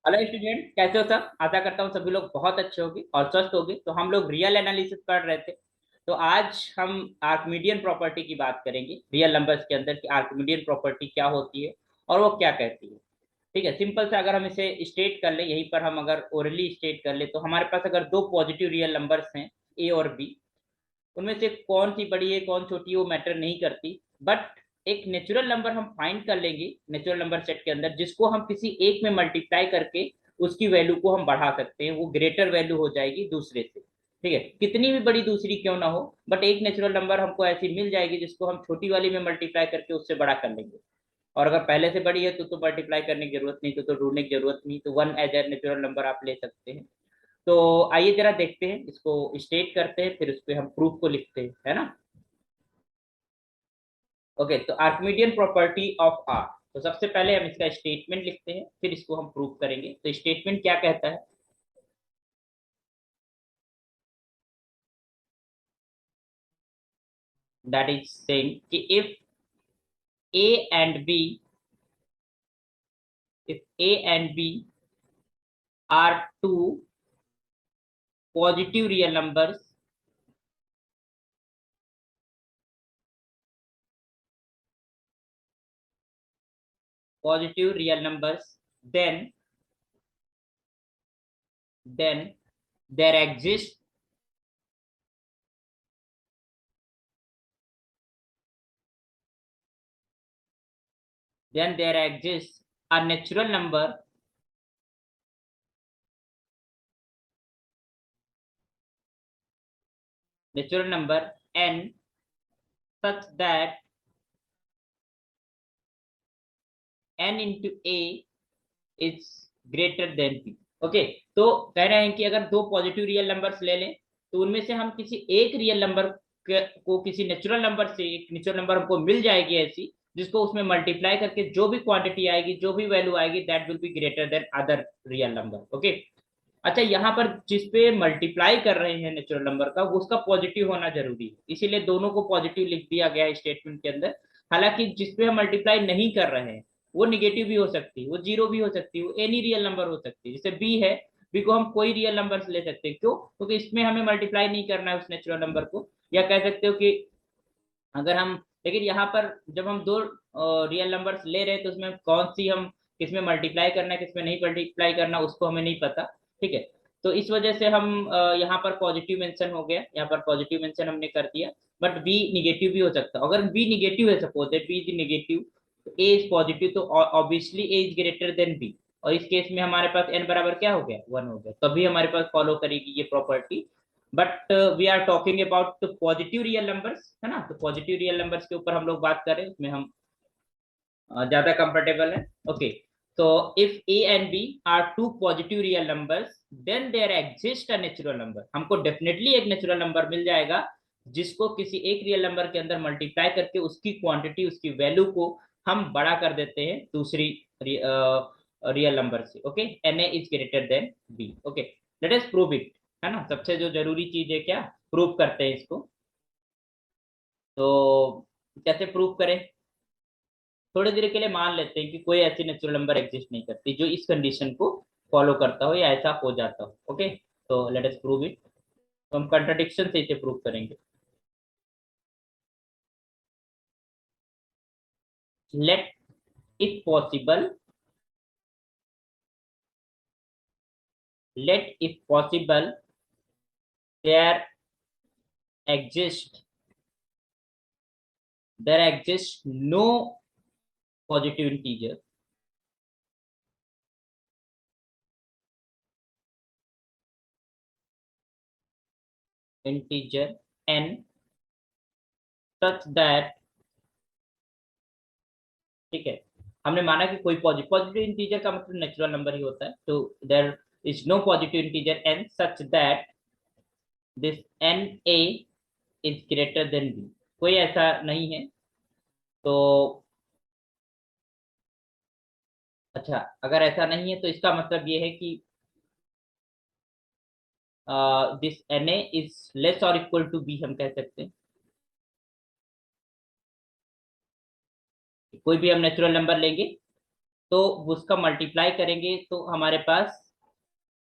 Hello student, कैसे हो सब। आशा करता हूँ सभी लोग बहुत अच्छे होंगे और स्वस्थ होंगे। तो हम लोग रियल एनालिसिस पढ़ रहे थे। तो आज हम आर्किमिडियन प्रॉपर्टी की बात करेंगे रियल नंबर्स के अंदर कि आर्किमिडियन प्रॉपर्टी क्या होती है और वो क्या कहती है। ठीक है, सिंपल से अगर हम इसे स्टेट कर ले, यहीं पर हम अगर ओरली स्टेट कर ले, तो हमारे पास अगर दो पॉजिटिव रियल नंबर्स हैं ए और बी, उनमें से कौन सी बड़ी है कौन छोटी है वो मैटर नहीं करती। बट एक नेचुरल नंबर हम फाइंड कर लेंगे नेचुरल नंबर सेट के अंदर, जिसको हम किसी एक में मल्टीप्लाई करके उसकी वैल्यू को हम बढ़ा सकते हैं, वो ग्रेटर वैल्यू हो जाएगी दूसरे से। ठीक है, कितनी भी बड़ी दूसरी क्यों ना हो, बट एक नेचुरल नंबर हमको ऐसी मिल जाएगी जिसको हम छोटी वाली में मल्टीप्लाई करके उससे बड़ा कर लेंगे। और अगर पहले से बड़ी है तो मल्टीप्लाई करने की जरूरत नहीं, तो ढूंढने की जरूरत नहीं, तो one as a natural number आप ले सकते हैं। तो आइए जरा देखते हैं, इसको स्टेट करते हैं, फिर उस पर हम प्रूफ को लिखते हैं, है ना। ओके, तो आर्किमिडियन प्रॉपर्टी ऑफ आर। तो सबसे पहले हम इसका स्टेटमेंट लिखते हैं, फिर इसको हम प्रूफ करेंगे। तो स्टेटमेंट क्या कहता है। दैट इज सेइंग कि A and B if A and B are two positive real numbers, positive real numbers, then then there exist then there exists a natural number n such that n into a is greater than p। Okay, तो कह रहे हैं कि अगर दो positive real numbers ले लें, तो उनमें से हम किसी एक रियल नंबर को किसी नेचुरल नंबर से, एक नेचुरल नंबर हमको मिल जाएगी ऐसी, जिसको उसमें मल्टीप्लाई करके जो भी क्वांटिटी आएगी, जो भी वैल्यू आएगी, that will be greater than other real number. Okay. अच्छा, यहाँ पर जिस पे मल्टीप्लाई कर रहे हैं नेचुरल नंबर का, वो उसका पॉजिटिव होना जरूरी है, इसीलिए दोनों को पॉजिटिव लिख दिया गया है स्टेटमेंट के अंदर। हालांकि जिस पे हम मल्टीप्लाई नहीं कर रहे हैं, वो निगेटिव भी हो सकती है, वो जीरो भी हो सकती है, वो एनी रियल नंबर हो सकती है। जैसे बी है, बी को हम कोई रियल नंबर ले सकते हैं। क्यों? क्योंकि इसमें हमें मल्टीप्लाई नहीं करना है उस नेचुरल नंबर को। या कह सकते हो कि अगर हम, लेकिन यहाँ पर जब हम दो रियल नंबर्स ले रहे हैं, तो उसमें कौन सी हम, किसमें मल्टीप्लाई करना है किसमें नहीं मल्टीप्लाई करना, उसको हमें नहीं पता। ठीक है, तो इस वजह से हम यहाँ पर पॉजिटिव मेंशन हो गया, यहाँ पर पॉजिटिव मेंशन हमने कर दिया। बट बी निगेटिव भी हो सकता है। अगर बी निगेटिव है, suppose that B is negative, A is positive, तो obviously A is greater than B. और इस केस में हमारे पास एन बराबर क्या हो गया, वन हो गया, तभी हमारे पास फॉलो करेगी ये property. But we are talking about positive real numbers, है ना। तो पॉजिटिव रियल नंबर्स के ऊपर हम लोग बात करें, उसमें हम ज्यादा कंफर्टेबल है। ओके, तो if A and B are two positive real numbers, then there exist a natural number. हमको डेफिनेटली एक नेचुरल नंबर मिल जाएगा जिसको किसी एक रियल नंबर के अंदर मल्टीप्लाई करके उसकी क्वांटिटी, उसकी वैल्यू को हम बड़ा कर देते हैं दूसरी रियल नंबर से। Okay, N A is greater than B. Okay, let us prove it, है ना। सबसे जो जरूरी चीज है, क्या प्रूव करते हैं इसको। तो कैसे प्रूव करें। थोड़ी देर के लिए मान लेते हैं कि कोई ऐसी नेचुरल नंबर एग्जिस्ट नहीं करती जो इस कंडीशन को फॉलो करता हो या ऐसा हो जाता हो। ओके, तो लेट अस प्रूव इट। तो हम कंट्राडिक्शन से इसे प्रूव करेंगे। Let if possible, let if possible there exist, there exist no positive integer, integer n such that, ठीक है, हमने माना कि कोई पॉजिटिव पॉजिटिव इंटीजर का मतलब नेचुरल नंबर ही होता है। तो there is no positive integer n such that this N A is greater than B. कोई ऐसा नहीं है। तो अच्छा, अगर ऐसा नहीं है तो इसका मतलब ये है कि this N A is less और इक्वल टू बी, हम कह सकते हैं। कोई भी हम नेचुरल नंबर लेंगे, तो उसका मल्टीप्लाई करेंगे तो हमारे पास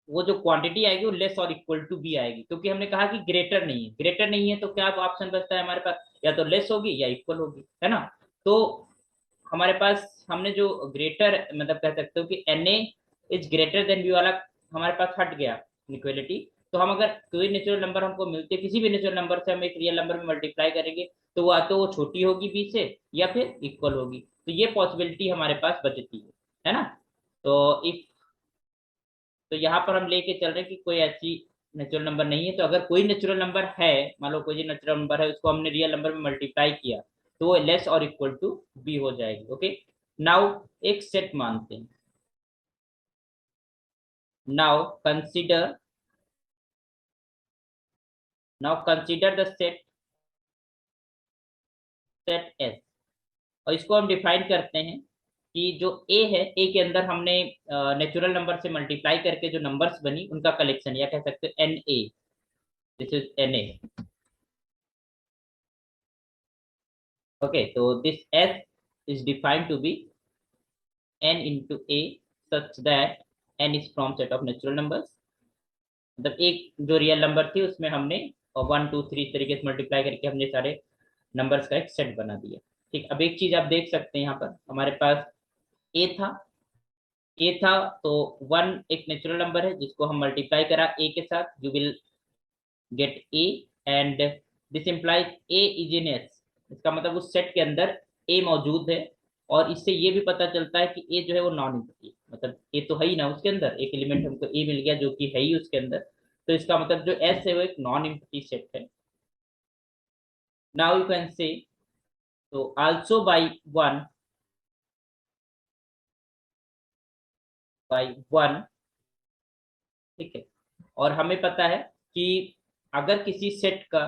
वो जो क्वांटिटी आएगी वो लेस और इक्वल टू बी आएगी, क्योंकि हमने कहा कि ग्रेटर नहीं है, ग्रेटर नहीं है तो क्या ऑप्शन बचता है हमारे पास, या तो लेस होगी या इक्वल होगी, है ना। तो हमारे पास हमने जो ग्रेटर मतलब कह सकते हो कि N A is greater than B वाला हमारे पास हट गया इक्वलिटी। तो हम अगर कोई नेचुरल नंबर हमको मिलते किसी भी नेचुरल नंबर से हम एक रियल नंबर में मल्टीप्लाई करेंगे तो वो तो वो छोटी होगी बी से या फिर इक्वल होगी, तो ये पॉसिबिलिटी हमारे पास बचती है ना। तो इफ तो यहाँ पर हम लेके चल रहे हैं कि कोई ऐसी नेचुरल नंबर नहीं है, तो अगर कोई नेचुरल नंबर है, मान लो कोई नेचुरल नंबर है उसको हमने रियल नंबर में मल्टीप्लाई किया तो वो लेस और इक्वल टू बी हो जाएगी। ओके, नाउ एक सेट मानते हैं। Now consider now consider the set set S, और इसको हम डिफाइन करते हैं कि जो ए है, ए के अंदर हमने नेचुरल नंबर से मल्टीप्लाई करके जो नंबर्स बनी उनका कलेक्शन, या कह सकते हैं N A, this is N A. Okay, so this S is defined to be n into a such that n is from set of natural numbers। मतलब एक जो रियल नंबर थी उसमें हमने 1 2 3 इस तरीके से मल्टीप्लाई करके हमने सारे नंबर्स का एक सेट बना दिया। ठीक, अब एक चीज आप देख सकते हैं यहाँ पर हमारे पास ए था, ए था तो वन एक नेचुरल नंबर है जिसको हम मल्टीप्लाई करा ए के साथ, you will get A, and this implies A is in S. इसका मतलब उस सेट के अंदर ए मौजूद है, और इससे ये भी पता चलता है कि ए जो है वो नॉन एम्प्टी, मतलब ए तो है ही ना उसके अंदर, एक एलिमेंट हमको ए मिल गया जो कि है ही उसके अंदर, तो इसका मतलब जो एस है वो एक नॉन एम्प्टी सेट है। नाउ यू कैन से तो आल्सो बाई वन, ठीक है। और हमें पता है कि अगर किसी सेट का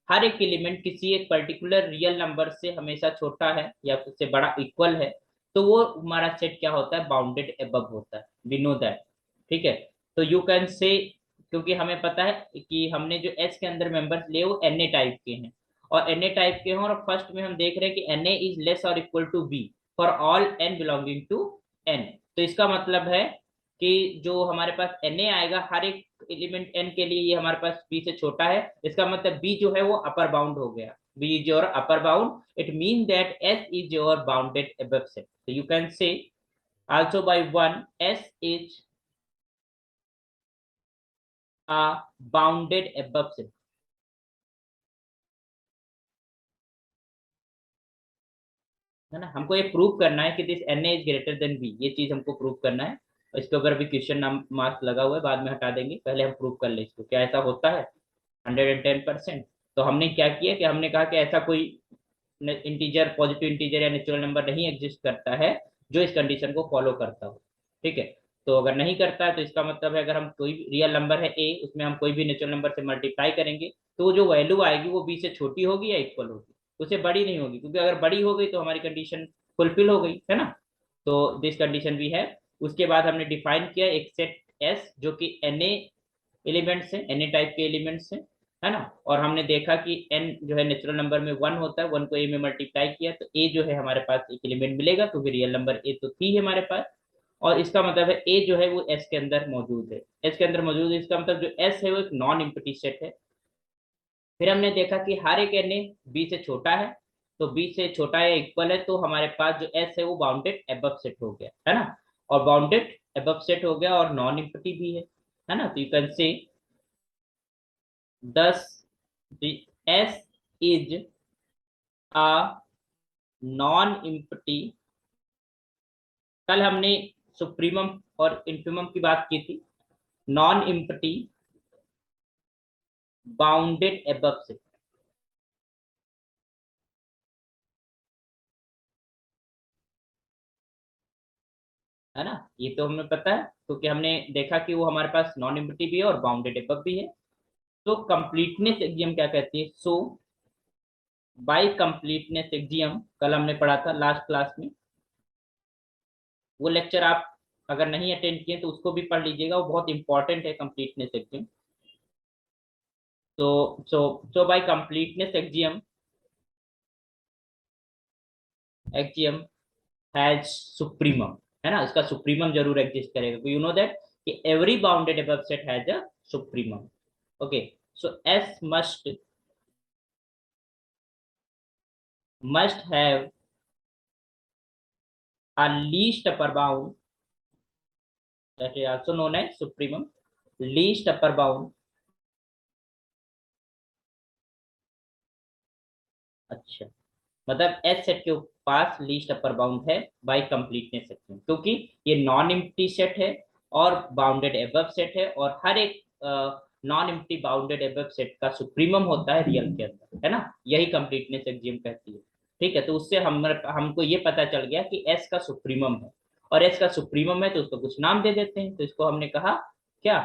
हर एक एलिमेंट किसी एक पर्टिकुलर रियल नंबर से हमेशा छोटा है या उससे बड़ा इक्वल है, तो वो हमारा सेट क्या होता है, बाउंडेड एबव होता है, वी नो दैट। ठीक है, तो यू कैन से, क्योंकि हमें पता है कि हमने जो एस के अंदर मेंबर्स लिए वो एन ए टाइप के हैं, और एन ए टाइप के हैं, और फर्स्ट में हम देख रहे हैं कि एन ए इज लेस और equal to B for all N belonging to N. तो इसका मतलब है कि जो हमारे पास एन ए आएगा हर एक एलिमेंट एन के लिए, ये हमारे पास बी से छोटा है, इसका मतलब बी जो है वो अपर बाउंड हो गया, B is your upper bound, it mean that S is your bounded above set. so you can say also by one s is a bounded above set, है ना। हमको ये प्रूव करना है कि this N A is greater than B, ये चीज हमको प्रूव करना है, और इसके ऊपर अभी क्वेश्चन नाम मार्क्स लगा हुआ है, बाद में हटा देंगे, पहले हम प्रूव कर ले इसको, क्या ऐसा होता है 110%। तो हमने क्या किया कि हमने कहा कि ऐसा कोई इंटीजर, पॉजिटिव इंटीजर या नेचुरल नंबर नहीं एग्जिस्ट करता है जो इस कंडीशन को फॉलो करता हो। ठीक है, तो अगर नहीं करता है तो इसका मतलब है अगर हम कोई रियल नंबर है ए, उसमें हम कोई भी नेचुरल नंबर से मल्टीप्लाई करेंगे तो वो जो वैल्यू आएगी वो बी से छोटी होगी या इक्वल होगी, उससे बड़ी नहीं होगी, क्योंकि अगर बड़ी हो गई तो हमारी कंडीशन फुलफिल हो गई, है ना। तो दिस कंडीशन भी है। उसके बाद हमने डिफाइन किया एक सेट एस जो कि एन ए एलिमेंट्स हैं, एन ए टाइप के एलिमेंट्स हैं, है ना। और हमने देखा कि एन जो है नेचुरल नंबर में वन होता है, वन को ए में मल्टीप्लाई किया तो ए जो है हमारे पास एक एलिमेंट मिलेगा, तो फिर रियल नंबर ए तो थी हमारे पास, और इसका मतलब है ए जो है वो एस के अंदर मौजूद है, एस के अंदर मौजूद है, इसका मतलब जो एस है वो एक नॉन इम्पटी सेट है। फिर हमने देखा कि हर एक एन ए बी से छोटा है, तो बी से छोटा या इक्वल है तो हमारे पास जो एस है वो बाउंडेड एबव सेट हो गया, है ना। और बाउंडेड एबव सेट हो गया और नॉन इम्पटी भी है ना। तो यू कैन से thus the S is a non-empty। कल हमने सुप्रीमम और इंफिमम की बात की थी, नॉन इम्पटी बाउंडेड एबव से, है ना। ये तो हमें पता है क्योंकि हमने देखा कि वो हमारे पास नॉन इम्पटी भी है और बाउंडेड एबव भी है। तो कंप्लीटनेस एक्सियम क्या कहती है, सो बाय कंप्लीटनेस एक्सियम कल हमने पढ़ा था लास्ट क्लास में, वो लेक्चर आप अगर नहीं अटेंड किए तो उसको भी पढ़ लीजिएगा, वो बहुत इंपॉर्टेंट है completeness axiom. So by completeness axiom has supremum, है ना, इसका सुप्रीमम जरूर एग्जिस्ट करेगा। यू नो दैट कि every bounded above set has a supremum. Okay, so S must have a least upper bound, that is also known as supremum, least upper bound। अच्छा, मतलब S set के पास least upper bound है bye completeness section, क्योंकि ये non empty set है और bounded above set है, और हर एक non empty bounded above set का सुप्रीमम होता है रियल के अंदर, है ना, यही कंप्लीटनेस एक्सियम कहती है। ठीक है, तो उससे हमको ये पता चल गया कि एस का सुप्रीमम है, और एस का सुप्रीमम है तो उसको कुछ नाम दे देते हैं। तो इसको हमने कहा क्या,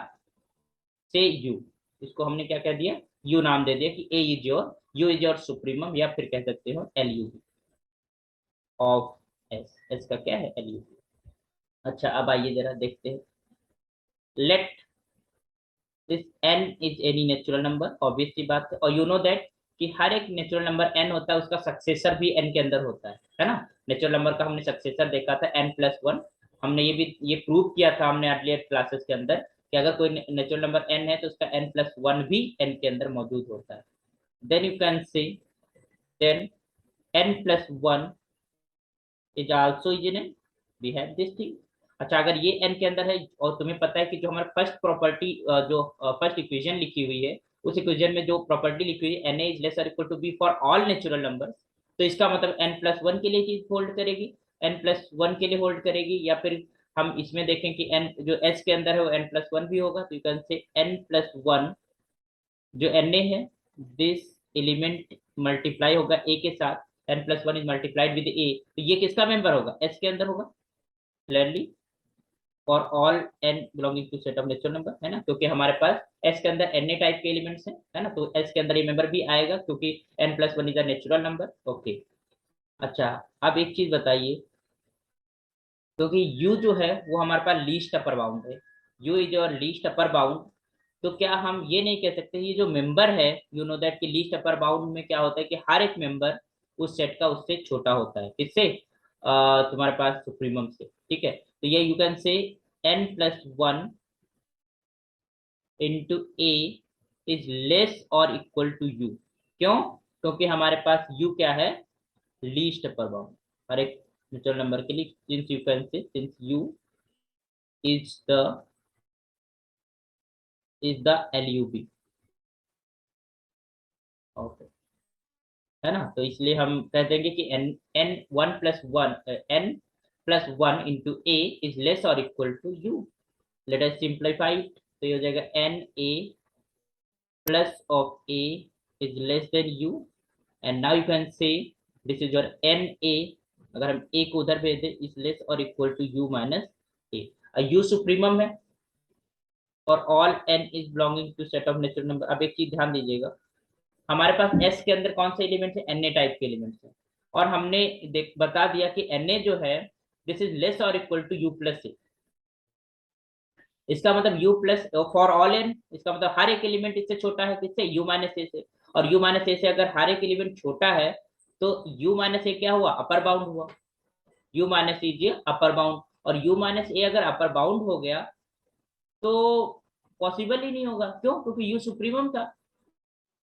से यू, इसको हमने क्या कह दिया, यू नाम दे दिया कि A is your, U is your supremum, या फिर कह सकते हो L U of S, S का क्या है, एल यू। अच्छा, अब आइए जरा देखते हैं, let this n is any natural number, obvious सी बात है, और यू नो दैट कि हर एक नेचुरल नंबर एन होता है, उसका सक्सेसर भी एन के अंदर होता है ना। नेचुरल नंबर का हमने सक्सेसर देखा था एन प्लस वन, हमने ये प्रूव किया था हमने अर्लियर क्लासेस के अंदर कि अगर कोई नेचुरल नंबर एन है तो उसका एन प्लस वन भी एन के अंदर मौजूद होता है। Then you can say then n plus 1 is also is in n, we have this thing। अच्छा, अगर ये n के अंदर है, और तुम्हें पता है कि जो हमारा फर्स्ट प्रॉपर्टी, जो फर्स्ट इक्वेशन लिखी हुई है, उस इक्वेशन में जो प्रॉपर्टी लिखी हुई है एन इज लेस और equal to B for all natural numbers, तो इसका मतलब n प्लस वन के लिए चीज होल्ड करेगी, n प्लस वन के लिए होल्ड करेगी, या फिर हम इसमें देखें कि n जो s के अंदर है वो n प्लस वन भी होगा, तो you can say n plus one जो एन ए है, दिस एलिमेंट मल्टीप्लाई होगा ए के साथ, n plus one is multiplied with A, तो ये किसका मेंबर होगा, एस के अंदर होगा क्लियरली, और all N belonging to set of natural number, है ना, क्योंकि हमारे पास एस के अंदर एन ए टाइप के एलिमेंट्स हैं, है ना, तो एस के अंदर ये मेंबर भी आएगा क्योंकि N plus one is a natural number. Okay, अच्छा, अब एक चीज बताइए, क्योंकि u जो है वो हमारे पास लीस्ट अपर बाउंड है, u इज और लीस्ट अपर बाउंड, तो क्या हम ये नहीं कह सकते ये जो मेंबर है, यू नो दैट कि लीस्ट अपर बाउंड में क्या होता है कि हर एक मेंबर उस सेट का उससे छोटा होता है, किससे, तुम्हारे पास सुप्रीमम से। ठीक है, तो ये you can say n plus one into A is less और इक्वल टू यू, क्यों, क्योंकि हमारे पास u क्या है, लीस्ट अपर बाउंड हर एक नेचुरल नंबर के लिए, सिंस यू कैन से since u is the LUB। Okay, है ना, तो इसलिए हम कह देंगे कि n n one plus one n plus one into A is less और equal to U. Let us simplify, तो ये हो जाएगा n a plus of a is less than U, and now you can say this is your n a, अगर हम a को उधर भेज दें, इज लेस और equal to U minus A, U supremum है और all n is belonging to set of natural number. अब एक चीज ध्यान दीजिएगा, हमारे पास S के अंदर कौन से एलिमेंट है, Na टाइप के एलिमेंट्स है, और हमने बता दिया कि Na जो है दिस इज लेस और equal to U plus A, इसका मतलब U plus for all N, इसका मतलब हर एक एलिमेंट इससे छोटा है, किससे, यू माइनस ए से, और यू माइनस ए से अगर हर एक एलिमेंट छोटा है तो यू माइनस ए क्या हुआ, अपर बाउंड हुआ, you minus is upper bound, और यू माइनस ए अगर अपर बाउंड हो गया तो पॉसिबल ही नहीं होगा, क्यों, क्योंकि यू सुप्रीमम था,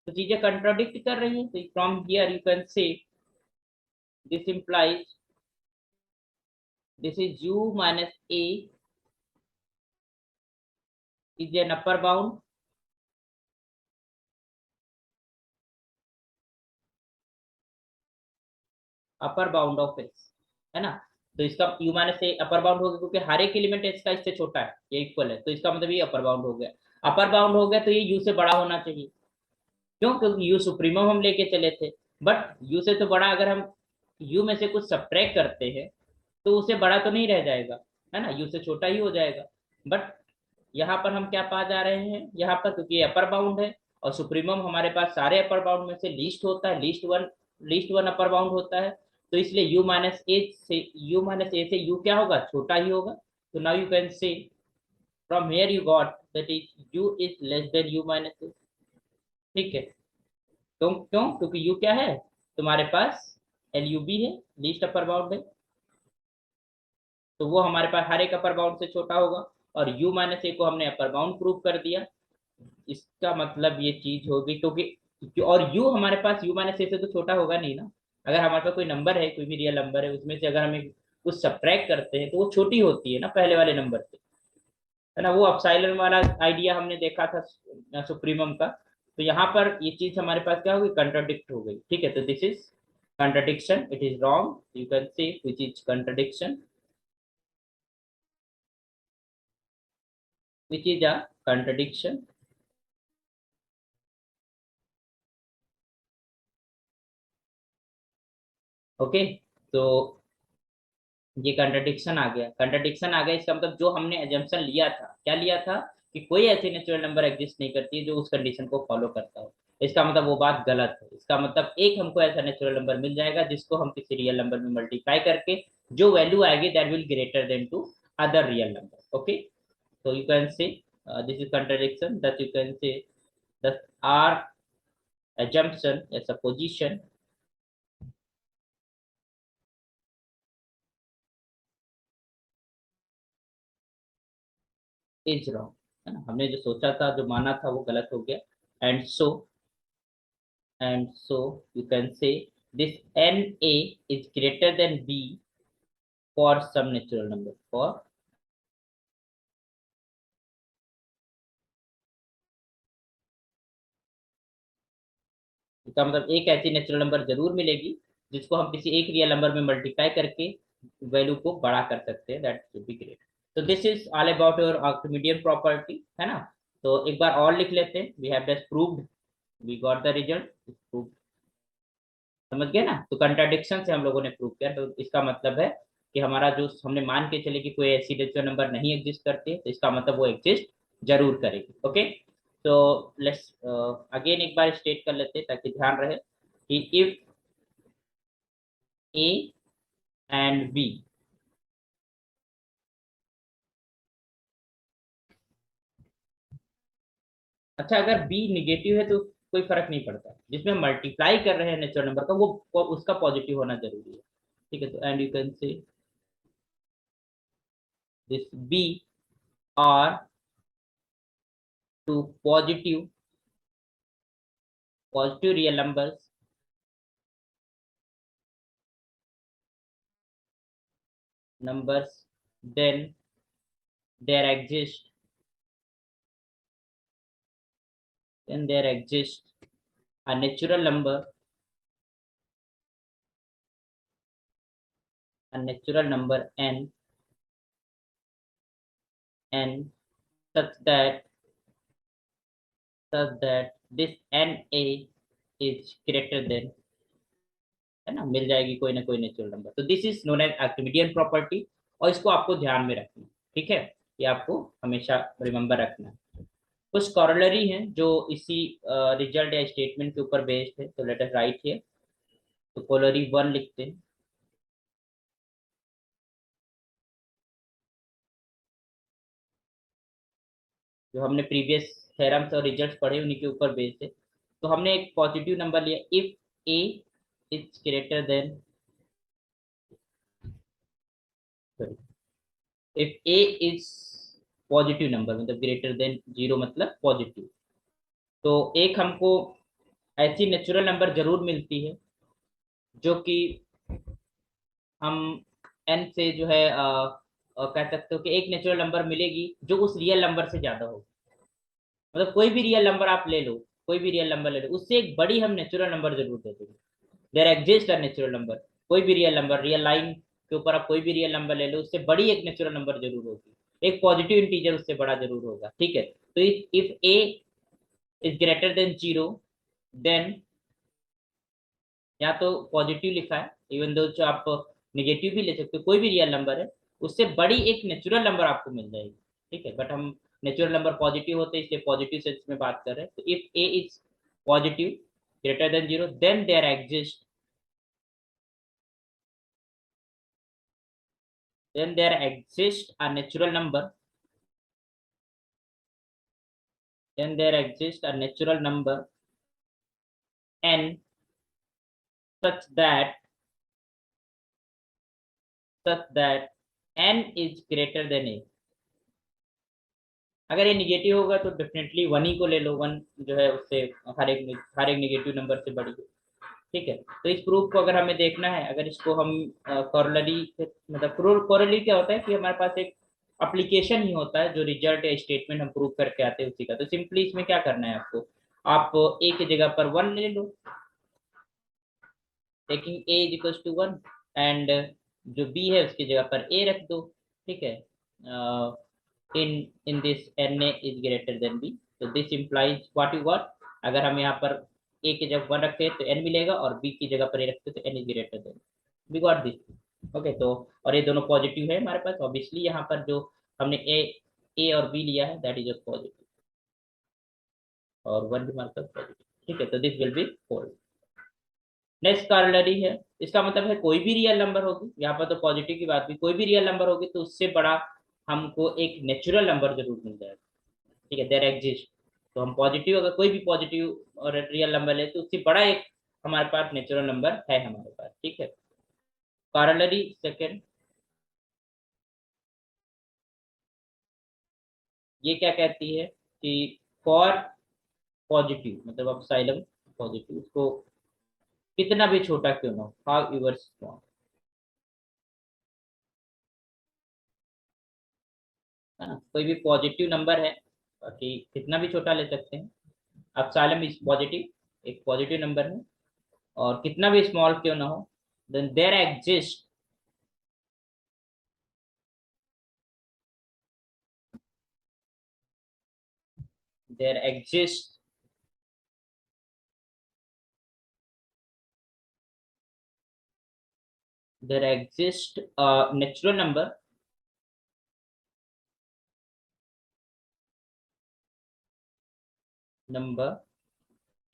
तो चीजें कंट्राडिक्ट कर रही हैं, तो from here you can say this implies this is u minus a is an upper bound of x, है ना, तो इसका u माइनस ए अपर बाउंड हो गया क्योंकि हर एक एलिमेंट x का इससे छोटा है, ये इक्वल है, तो इसका मतलब ये अपर बाउंड हो गया, अपर बाउंड हो गया तो ये u से बड़ा होना चाहिए, क्यों, क्योंकि u सुप्रीमम हम लेके चले थे, बट u से तो बड़ा, अगर हम u में से कुछ सब्ट्रैक्ट करते हैं तो उससे बड़ा तो नहीं रह जाएगा, है ना, u से छोटा ही हो जाएगा, बट यहाँ पर हम क्या पा जा रहे हैं, यहाँ पर क्योंकि ये अपर बाउंड है और सुप्रीमम हमारे पास सारे अपर बाउंड में से लीस्ट होता है, लीस्ट वन अपर बाउंड होता है, तो इसलिए यू माइनस ए से यू क्या होगा, छोटा ही होगा, तो now you can say from here you got that is U is less than U minus A. ठीक है, क्यों क्यों, क्योंकि यू क्या है, तुम्हारे पास एल यू बी है, लीस्ट अपर बाउंड है। तो वो हमारे पास हर एक अपर बाउंड से छोटा होगा, और u माइनस ए को हमने अपर बाउंड प्रूव कर दिया। इसका मतलब ये चीज होगी, और u हमारे पास u माइनस ए से तो छोटा होगा नहीं ना। अगर हमारे पास कोई नंबर है, कोई भी रियल नंबर है, उसमें से अगर हमें कुछ सब्ट्रैक्ट करते हैं तो वो छोटी होती है ना पहले वाले नंबर से, है ना। वो अपसाइलन वाला आइडिया हमने देखा था सुप्रीमम का। तो यहाँ पर ये चीज हमारे पास क्या होगी, कंट्राडिक्ट हो गई, ठीक है। तो this is contradiction, it is wrong, you can see which is contradiction, which is a contradiction। Okay, तो ये कंट्रडिक्शन आ गया। इसका मतलब जो हमने एजम्पशन लिया था, क्या लिया था, कि कोई ऐसी नेचुरल नंबर एग्जिस्ट नहीं करती है जो उस कंडीशन को फॉलो करता हो। इसका मतलब वो बात गलत है। इसका मतलब एक हमको ऐसा नेचुरल नंबर मिल जाएगा जिसको हम किसी रियल नंबर में मल्टीप्लाई करके जो वैल्यू आएगी that will greater than to other real number. Okay, so you can say this is contradiction, that you can say that our assumption as a position is wrong, है ना। हमने जो सोचा था, जो माना था, वो गलत हो गया। And so you can say this NA is greater than B for some natural number, for इसका मतलब एक ऐसी नेचुरल नंबर जरूर मिलेगी जिसको हम किसी एक रियल नंबर में मल्टीप्लाई करके वैल्यू को बड़ा कर सकते हैं, दैट शुड बी ग्रेट। तो this is all about your Archimedean property, है ना। तो एक बार और लिख लेते हैं, we have just proved, we got the result. समझ गए ना। तो कंट्राडिक्शन से हम लोगों ने प्रूव किया, तो इसका मतलब है कि हमारा जो हमने मान के चले कि कोई ऐसी नेचुरल नंबर नहीं एग्जिस्ट करती है, तो इसका मतलब वो एग्जिस्ट जरूर करेगी। ओके, तो लेट्स अगेन एक बार स्टेट कर लेते हैं ताकि ध्यान रहे कि इफ ए एंड बी, अच्छा अगर बी निगेटिव है तो कोई फर्क नहीं पड़ता, जिसमें मल्टीप्लाई कर रहे हैं नेचुरल नंबर का वो उसका पॉजिटिव होना जरूरी है, ठीक है। तो and you can say this B are two positive real numbers, then there exists a natural number, n n such that this na is greater than, है ना, मिल जाएगी कोई ना कोई नेचुरल नंबर। तो this is known as Archimedean property, और इसको आपको ध्यान में रखना, ठीक है। ये आपको हमेशा रिमेंबर रखना है। कुछ कॉरोलरी हैं जो इसी रिजल्ट या स्टेटमेंट के ऊपर बेस्ड है, तो लेट अस राइट हियर। तो कॉरोलरी 1 लिखते हैं। जो हमने प्रीवियस थेरम्स और रिजल्ट्स पढ़े उन्हीं के ऊपर बेस्ड है। तो हमने एक पॉजिटिव नंबर लिया, if A is greater then, if A is positive number मतलब ग्रेटर देन 0 मतलब पॉजिटिव, तो एक हमको ऐसी नेचुरल नंबर जरूर मिलती है जो कि हम एन से जो है कह सकते हो कि एक नेचुरल नंबर मिलेगी जो उस रियल नंबर से ज्यादा हो। मतलब कोई भी रियल नंबर आप ले लो, कोई भी रियल नंबर ले लो, उससे एक बड़ी हम नेचुरल नंबर जरूर दे देंगे। There exist a natural number, कोई भी रियल नंबर, रियल लाइन के ऊपर आप कोई भी रियल नंबर ले लो, उससे बड़ी एक नेचुरल नंबर जरूर होगी, एक पॉजिटिव इंटीजर उससे बड़ा जरूर होगा, ठीक है। तो if A is greater than 0, then या तो पॉजिटिव लिखा है, इवन दो जो आप निगेटिव भी ले सकते हो, कोई भी रियल नंबर है उससे बड़ी एक नेचुरल नंबर आपको मिल जाएगी, ठीक है। बट हम नेचुरल नंबर पॉजिटिव होते हैं इसलिए पॉजिटिव सेंस में बात कर रहे हैं। तो if A is positive greater than 0, then there exist, a natural number, then there exists a natural number n such that n is greater then a, अगर ये निगेटिव होगा तो डेफिनेटली वन ही को ले लो, वन जो है उससे हर एक निगेटिव नंबर से बड़ी है। ठीक है, तो इस प्रूफ को अगर हमें देखना है, अगर इसको हम कॉरोलरी, मतलब कॉरोलरी क्या होता है कि हमारे पास एक एप्लीकेशन ही होता है जो रिजल्ट या स्टेटमेंट हम प्रूव करके आते हैं उसी का। तो सिंपली इसमें क्या करना है आपको, आप ए की जगह पर वन ले लो, taking A is equal to one, and जो बी है उसकी जगह पर ए रख दो। ठीक है, in in this N A is greater than B, तो this implies what you got, अगर हम यहाँ पर ए की जगह वन रखते हैं तो एन मिलेगा, और बी की जगह पर ए रखते हैं तो N is greater than, we got this. Okay, तो और ये दोनों पॉजिटिव है हमारे पास, ऑब्वियसली यहाँ पर जो हमने ए और बी लिया है दैट इज पॉजिटिव, और वन भी हमारे पास पॉजिटिव। ठीक है, तो this will be fold. Next corollary है, इसका मतलब है कोई भी रियल नंबर होगी, यहाँ पर तो पॉजिटिव की बात हुई, कोई भी रियल नंबर होगी तो उससे बड़ा हमको एक नेचुरल नंबर जरूर मिल जाएगा। ठीक है, देयर एग्जिस्ट, तो हम पॉजिटिव, अगर कोई भी पॉजिटिव और रियल नंबर ले तो उससे बड़ा एक हमारे पास नेचुरल नंबर है हमारे पास। ठीक है, कॉरोलरी सेकंड, ये क्या कहती है कि फॉर पॉजिटिव, मतलब अब साइलम पॉजिटिव, उसको कितना भी छोटा क्यों ना हो, हाउ एवर स्मॉल, है ना, कोई भी पॉजिटिव नंबर है, बाकी कितना भी छोटा ले सकते हैं। अब साइलम इज पॉजिटिव, एक पॉजिटिव नंबर है, और कितना भी स्मॉल क्यों ना हो, then there exist there exists a natural number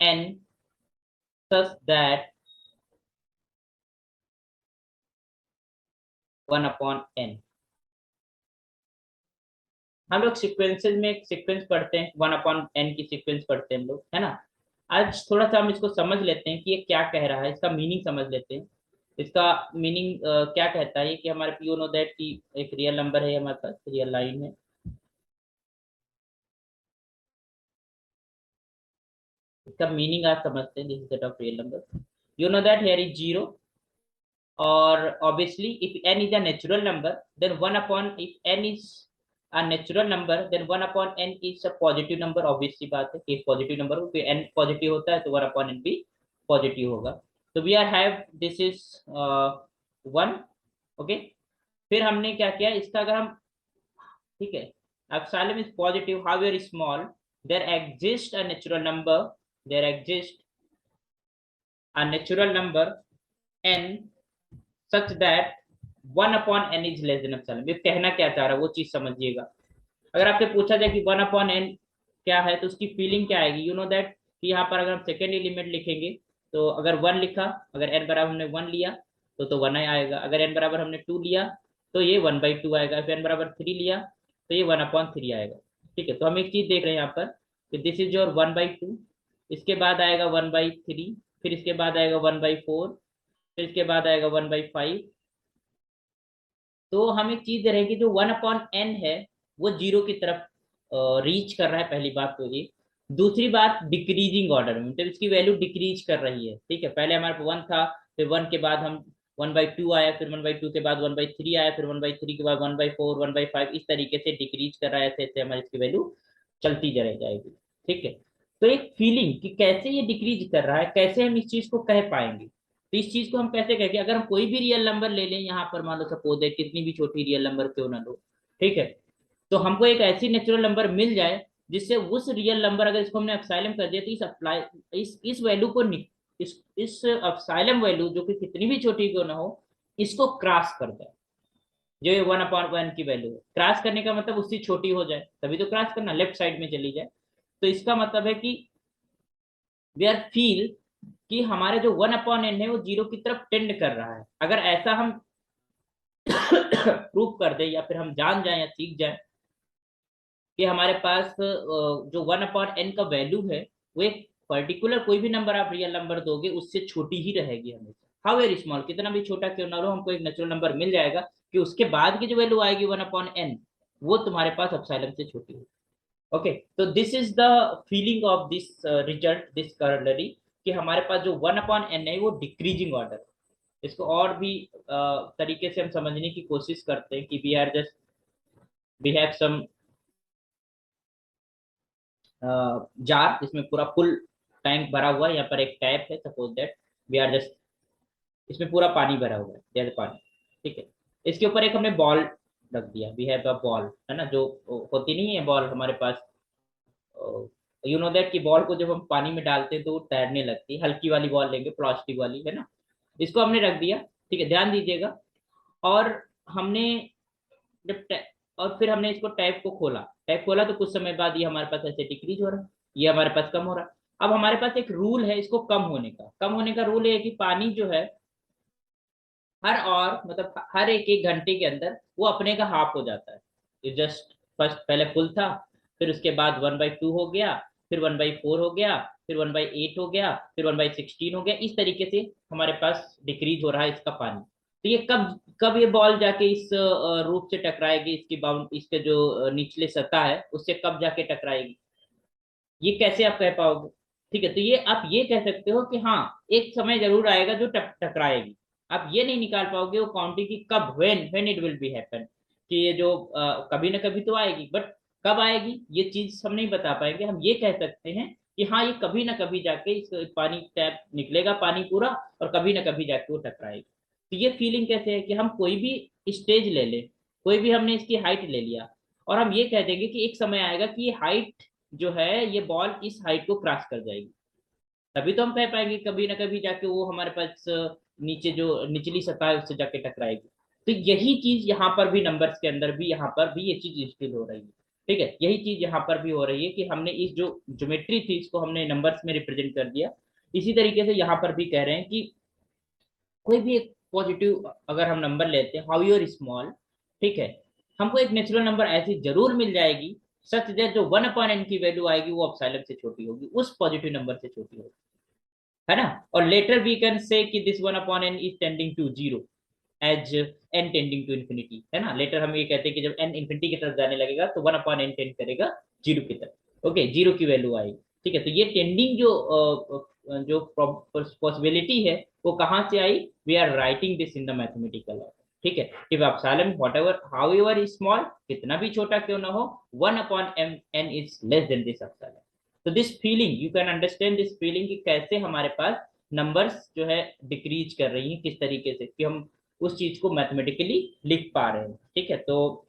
n such that 1/n, हम लोग सीक्वेंसेस में एक सीक्वेंस पढ़ते हैं, 1/n की सीक्वेंस पढ़ते हैं हम लोग, है ना। आज थोड़ा सा हम इसको समझ लेते हैं कि ये क्या कह रहा है, इसका मीनिंग समझ लेते हैं। इसका मीनिंग क्या कहता है कि हमारे यू नो दैट की एक रियल नंबर है हमारे पास, रियल लाइन है, इसका मीनिंग आज समझते हैं, this is set of real number, you know that here is zero, or obviously if n is a natural number then 1 upon, if n is a natural number then 1 upon n is a positive number, obviously बात है कि positive number हो तो n positive होता है तो 1 upon n भी positive होगा। तो we are have this is 1। Okay, फिर हमने क्या किया इसका, अगर हम, ठीक है, epsilon is positive however small, there exists a natural number, there exists a natural number n such that 1/n is less then epsilon. ये कहना क्या चाह रहा है वो चीज समझिएगा। अगर आपसे पूछा जाए कि 1/n क्या है तो उसकी फीलिंग क्या आएगी, यू नो दैट कि यहाँ पर अगर हम सेकेंड एलिमेंट लिखेंगे तो अगर वन लिखा, अगर n बराबर हमने वन लिया तो वन आएगा, अगर n बराबर हमने टू लिया तो ये 1/2 आएगा, फिर n बराबर थ्री लिया तो ये 1/3 आएगा। ठीक है, तो हम एक चीज देख रहे हैं यहाँ पर कि दिस इज योर 1/2, इसके बाद आएगा 1/3, फिर इसके बाद आएगा 1/4, फिर इसके बाद आएगा 1/5। तो हम एक चीज दे रहे हैं कि जो 1/n है वो जीरो की तरफ रीच कर रहा है, पहली बात तो ये। दूसरी बात डिक्रीजिंग ऑर्डर में, मतलब इसकी वैल्यू डिक्रीज कर रही है। ठीक है, पहले हमारे पास वन था, फिर वन के बाद हम 1/2 आया, फिर 1/2 के बाद 1/3 आया, फिर 1/3 के बाद 1/4, 1/5, इस तरीके से डिक्रीज कर रहा है, ऐसे ऐसे हमारी इसकी वैल्यू चलती रह जाएगी। ठीक है, तो एक फीलिंग कि कैसे ये डिक्रीज कर रहा है, कैसे हम इस चीज को कह पाएंगे, तो इस चीज को हम कैसे कहेंगे, अगर हम कोई भी रियल नंबर ले लें, यहाँ पर मान लो सपोज है कितनी भी छोटी रियल नंबर क्यों ना लो, ठीक है, तो हमको एक ऐसी नेचुरल नंबर मिल जाए जिससे उस रियल नंबर, अगर इसको हमने एप्सिलॉन कर दिया तो इस अप्लाई इस वैल्यू को इस एप्सिलॉन वैल्यू जो कि कितनी भी छोटी क्यों ना हो इसको क्रॉस कर जाए, जो ये 1/1 की वैल्यू है, क्रॉस करने का मतलब उससे छोटी हो जाए, तभी तो क्रॉस करना, लेफ्ट साइड में चली जाए। तो इसका मतलब है कि वी आर फील कि हमारे जो 1/n है वो जीरो की तरफ टेंड कर रहा है। अगर ऐसा हम प्रूफ कर दे या फिर हम जान जाए या सीख जाए कि हमारे पास जो 1/n का वैल्यू है वो एक पर्टिकुलर कोई भी नंबर आप रियल नंबर दोगे उससे छोटी ही रहेगी हमेशा, हाउ वेरी स्मॉल, कितना भी छोटा क्यों ना हो हमको एक नेचुरल नंबर मिल जाएगा कि उसके बाद की जो वैल्यू आएगी 1/n वो तुम्हारे पास एप्सिलॉन से छोटी होगी। ओके, तो this is the feeling of this result, this corollary, कि हमारे पास जो 1/n है वो डिक्रीजिंग ऑर्डर। इसको और भी तरीके से हम समझने की कोशिश करते हैं कि we are just we have some jar जिसमें पूरा फुल टैंक भरा हुआ है, यहाँ पर एक टैप है, suppose that we are just, इसमें पूरा पानी भरा हुआ है, जैसे पानी, ठीक है। इसके ऊपर एक हमने बॉल रख दिया, वी हैव अ बॉल, है ना, जो होती नहीं है बॉल हमारे पास, यू नो दैट, कि बॉल को जब हम पानी में डालते हैं तो वो तैरने लगती है, हल्की वाली बॉल लेंगे, प्लास्टिक वाली, है ना। इसको हमने रख दिया, ठीक है, ध्यान दीजिएगा। और हमने जब और फिर हमने इसको टैप को खोला, टैप खोला तो कुछ समय बाद ये हमारे पास ऐसे डिक्रीज हो रहा है, ये हमारे पास कम हो रहा है। अब हमारे पास एक रूल है इसको कम होने का, कम होने का रूल है कि पानी जो है हर और मतलब हर एक एक घंटे के अंदर वो अपने का हाफ हो जाता है। ये जस्ट फर्स्ट पहले फुल था, फिर उसके बाद 1/2 हो गया, फिर 1/4 हो गया, फिर 1/8 हो गया, फिर 1/16 हो गया, इस तरीके से हमारे पास डिक्रीज हो रहा है इसका पानी। तो ये कब कब ये बॉल जाके इस रूप से टकराएगी, इसकी बाउंड, इसके जो निचले सतह है उससे कब जाके टकराएगी, ये कैसे आप कह पाओगे? ठीक है, तो ये आप ये कह सकते हो कि हाँ एक समय जरूर आएगा जो टकराएगी। आप ये नहीं निकाल पाओगे वो क्वांटिटी कब, when it will be happen, कि ये जो कभी ना कभी तो आएगी, बट कब आएगी ये चीज हम नहीं बता पाएंगे। हम ये कह सकते हैं कि हाँ ये कभी ना कभी जाके इस पानी टैप निकलेगा पानी पूरा, और कभी ना कभी जाके वो टकराएगी। तो ये फीलिंग कैसे है कि हम कोई भी स्टेज ले लें, कोई भी हमने इसकी हाइट ले लिया, और हम ये कह देंगे कि एक समय आएगा कि ये हाइट जो है ये बॉल इस हाइट को क्रॉस कर जाएगी, तभी तो हम कह पाएंगे कभी ना कभी जाके वो हमारे पास नीचे जो निचली सतह है उससे जाके टकराएगी। तो यही चीज यहाँ पर भी नंबर्स के अंदर भी, यहाँ पर भी ये चीज इंस्टिल हो रही है, ठीक है, यही चीज यहाँ पर भी हो रही है कि हमने इस जो ज्योमेट्री थी इसको हमने नंबर्स में रिप्रेजेंट कर दिया। इसी तरीके से यहाँ पर भी कह रहे हैं कि कोई भी एक पॉजिटिव अगर हम नंबर लेते हैं, हाउ यूर स्मॉल, ठीक है, हमको एक नेचुरल नंबर ऐसी जरूर मिल जाएगी सच दैट जो 1/n की वैल्यू आएगी वो एप्सिलॉन से छोटी होगी, उस पॉजिटिव नंबर से छोटी होगी, है ना। और लेटर वी कैन से कि this 1/n is tending to zero as n tending to infinity, है ना। लेटर हम ये कहते हैं कि जब n इन्फिनिटी की तरफ जाने लगेगा तो 1/n टेंड करेगा जीरो की तरफ, ओके, जीरो की वैल्यू आएगी, ठीक है। तो ये टेंडिंग जो पॉसिबिलिटी है वो कहाँ से आई, we are writing this in the mathematical order, ठीक है। If epsilon whatever however small, कितना भी छोटा क्यों ना हो, 1/n is less than this epsilon. तो this feeling you can understand this feeling कि कैसे हमारे पास नंबर्स जो है डिक्रीज कर रही हैं, किस तरीके से कि हम उस चीज को मैथमेटिकली लिख पा रहे हैं, ठीक है। तो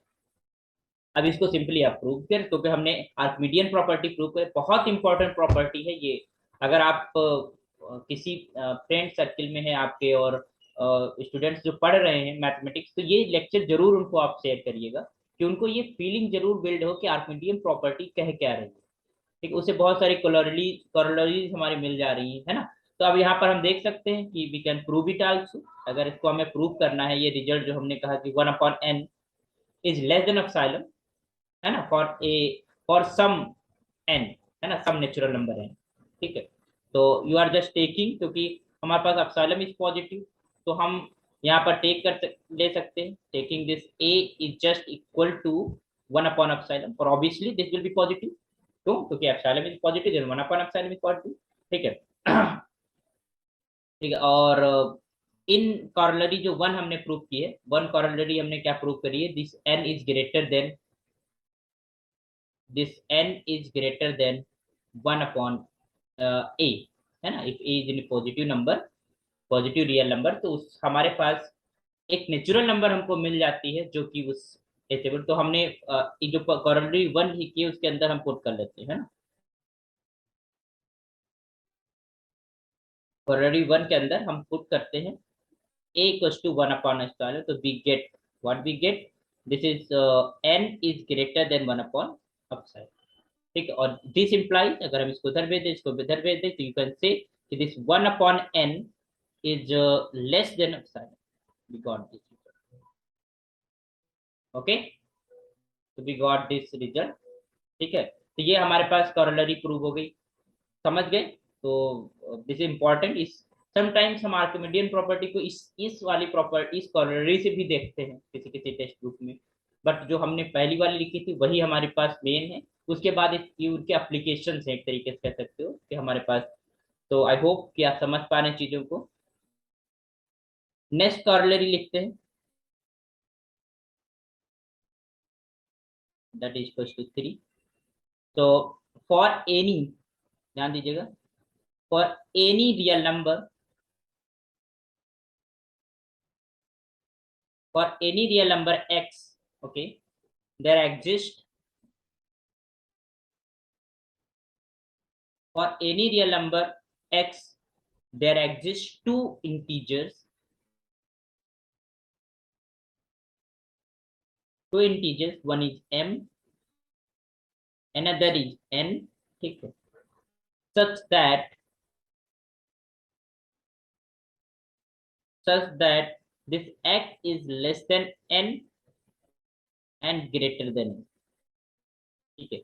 अब इसको सिंपली आप प्रूव कर, क्योंकि हमने आर्किमिडियन प्रॉपर्टी प्रूव कर, बहुत इंपॉर्टेंट प्रॉपर्टी है ये। अगर आप किसी फ्रेंड सर्किल में है आपके और स्टूडेंट्स जो पढ़ रहे हैं मैथमेटिक्स, तो ये लेक्चर जरूर उनको आप शेयर करिएगा कि उनको ये फीलिंग जरूर बिल्ड हो कि आर्किमिडियन प्रॉपर्टी कह क्या रही है, ठीक है। उससे बहुत सारी कोलोरीज हमारी मिल जा रही है ना। तो अब यहाँ पर हम देख सकते हैं कि we can prove it also. अगर इसको हमें प्रूव करना है, ये रिजल्ट जो हमने कहा कि 1/n is less then epsilon, है ना, फॉर सम n, है ना, सम नेचुरल नंबर है, ठीक है। तो यू आर जस्ट टेकिंग, क्योंकि हमारे पास एप्सिलॉन इज पॉजिटिव, तो हम यहाँ पर ले सकते हैं, taking this a is just equal to 1/एप्सिलॉन, और obviously this will be positive, क्यों, क्योंकि एप्सिलॉन इज पॉजिटिव, देन 1/एप्सिलॉन इज पॉजिटिव, ठीक है। ठीक है, और इन कॉर्लरी जो वन हमने प्रूव की है, वन कॉर्लरी हमने क्या प्रूव करी है, this n is greater then 1/a, है ना। If a is in positive number, positive real number, तो उस हमारे पास एक नेचुरल नंबर हमको मिल जाती है जो कि उस टेबल, तो हमने ये जो कॉर्लरी वन ही की उसके अंदर हम पुट कर लेते हैं, है ना। कॉर्लरी वन के अंदर हम पुट करते हैं a equals to 1/epsilon, तो we get what we get, this is n is greater than 1/epsilon, ठीक है। और this implies, अगर हम इसको इधर भेज दें, इसको इधर भेज दें, तो you can say कि this 1/n is less than epsilon, we got this result, okay, तो we got this result, ठीक है। तो ये हमारे पास कॉरोलरी प्रूव हो गई, समझ गए। तो दिस इज इम्पोर्टेंट, इस समटाइम्स हम आर्किमिडियन प्रॉपर्टी को इस वाली प्रॉपर्टी, इस कॉरोलरी से भी देखते हैं किसी किसी टेक्स्ट बुक में, बट जो हमने पहली वाली लिखी थी वही हमारे पास मेन है। उसके बाद ये उनके एप्लीकेशन है, एक तरीके से कह सकते हो कि हमारे पास। तो आई होप कि आप समझ पा रहे हैं चीजों को। नेक्स्ट कॉरोलरी लिखते हैं, दैट इज इक्वल टू 3। तो फॉर एनी, ध्यान दीजिएगा, for any real number, for any real number x, okay, there exist, for any real number x, there exist two integers, one is m, another is n, ठीक है, such that this x is less than n and greater than n, ठीक है।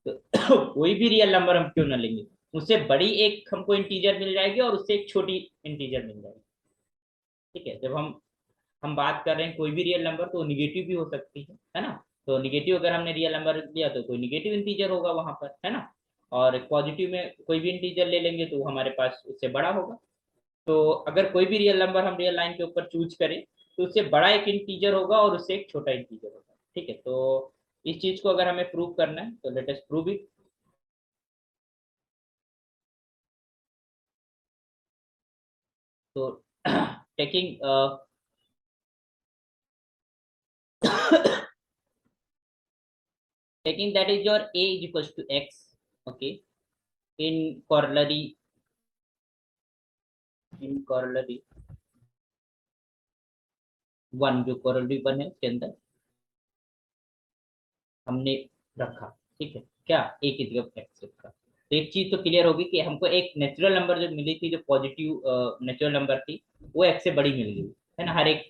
तो कोई भी real number हम क्यों ना लेंगे, उससे बड़ी एक हमको इंटीजर मिल जाएगी और उससे एक छोटी इंटीजर मिल जाएगी, ठीक है। जब हम बात कर रहे हैं कोई भी रियल नंबर, तो निगेटिव भी हो सकती है ना। तो निगेटिव अगर हमने रियल नंबर लिया तो कोई निगेटिव इंटीजर होगा वहां पर, है ना। और पॉजिटिव में कोई भी इंटीजर ले लेंगे तो हमारे पास उससे बड़ा होगा। तो अगर कोई भी रियल नंबर हम रियल लाइन के ऊपर चूज करें तो उससे बड़ा एक इंटीजर होगा और उससे एक छोटा इंटीजर होगा, ठीक है। तो इस चीज को अगर हमें प्रूव करना है तो लेट अस प्रूव इट। तो taking taking that is your a is equals to x, okay, in corollary one, जो corollary वन है उसके अंदर हमने रखा, ठीक है, क्या a की जगह x रखा। तो एक चीज तो क्लियर होगी कि हमको एक नेचुरल नंबर जो मिली थी, जो पॉजिटिव नेचुरल नंबर थी, वो x से बड़ी मिल गई, है ना, हर एक,